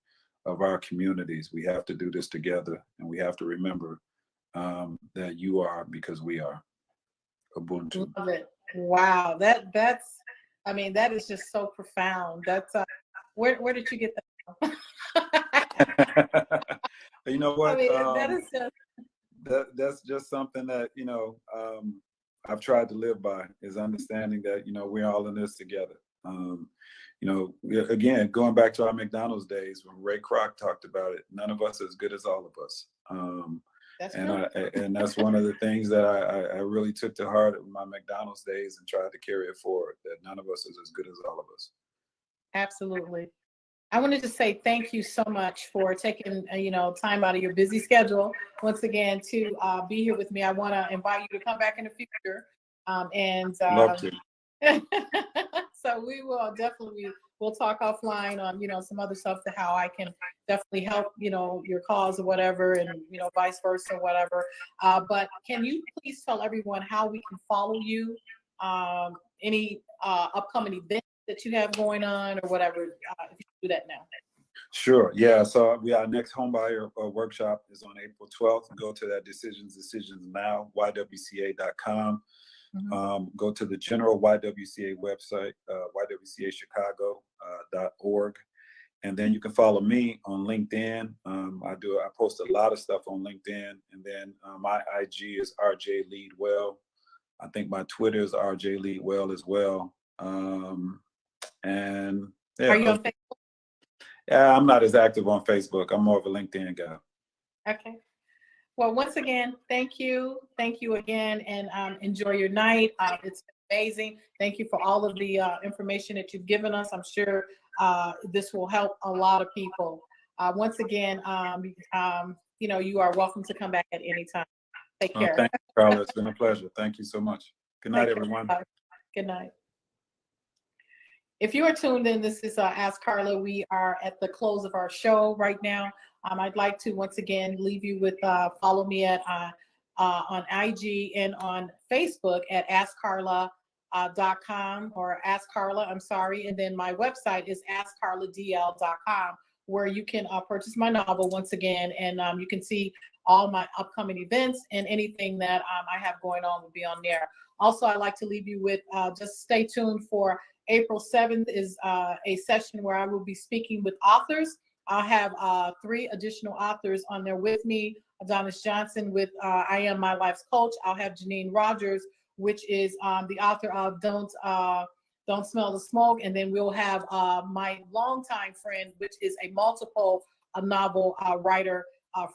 of our communities, we have to do this together, and we have to remember that you are because we are. Ubuntu. Love it. Wow, that is just so profound. That's where did you get that from? You know what? That is just that's just something that I've tried to live by, is understanding that we're all in this together. Again, going back to our McDonald's days when Ray Kroc talked about it, none of us as good as all of us. And that's one of the things that I really took to heart in my McDonald's days and tried to carry it forward, that none of us is as good as all of us. Absolutely. I wanted to say thank you so much for taking time out of your busy schedule once again to be here with me. I want to invite you to come back in the future. Love to. So we'll talk offline on some other stuff, to how I can definitely help your cause or whatever, and vice versa, whatever. But can you please tell everyone how we can follow you? Any upcoming events that you have going on or whatever, if you do that now. Sure. Yeah. So our next homebuyer workshop is on April 12th. Go to that Decisions Now, ywca.com. Go to the general YWCA website, ywcachicago.org. And then you can follow me on LinkedIn. I post a lot of stuff on LinkedIn. And then my IG is RJ Leadwell. I think my Twitter is RJ Leadwell as well. And yeah. Are you on Facebook? Yeah, I'm not as active on Facebook. I'm more of a LinkedIn guy. Okay. Well, once again, thank you. Thank you again, and enjoy your night. It's amazing. Thank you for all of the information that you've given us. I'm sure this will help a lot of people. Once again, you are welcome to come back at any time. Take care. Thank you, Carla. It's been a pleasure. Thank you so much. Good night, Thank you. everyone. Good night. If you are tuned in, this is Ask Carla. We are at the close of our show right now. I'd like to once again leave you with follow me at on IG and on Facebook at AskCarla.com or Ask Carla. I'm sorry, and then my website is AskCarlaDL.com, where you can purchase my novel once again, and you can see all my upcoming events and anything that I have going on will be on there. Also, I'd like to leave you with just stay tuned for April 7th is a session where I will be speaking with authors. I'll have 3 additional authors on there with me. Adonis Johnson with I Am My Life's Coach. I'll have Janine Rogers, which is the author of Don't Smell the Smoke. And then we'll have my longtime friend, which is a multiple novel writer,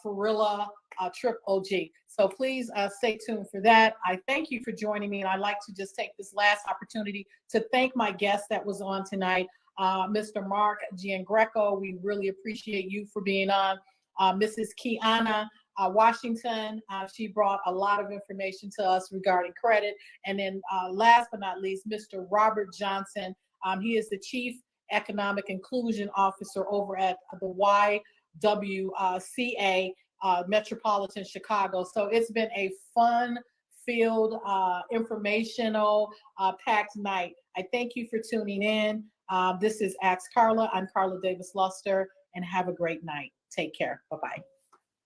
Farilla Trip OG. So please stay tuned for that. I thank you for joining me. And I'd like to just take this last opportunity to thank my guest that was on tonight, Mr. Mark Giangreco. We really appreciate you for being on. Mrs. Kiana Washington, she brought a lot of information to us regarding credit. And then last but not least, Mr. Robert Johnson. He is the Chief Economic Inclusion Officer over at the YWCA Metropolitan Chicago. So it's been a fun-filled, informational, packed night. I thank you for tuning in. This is Ask Carla. I'm Carla Davis Luster, and have a great night. Take care. Bye-bye.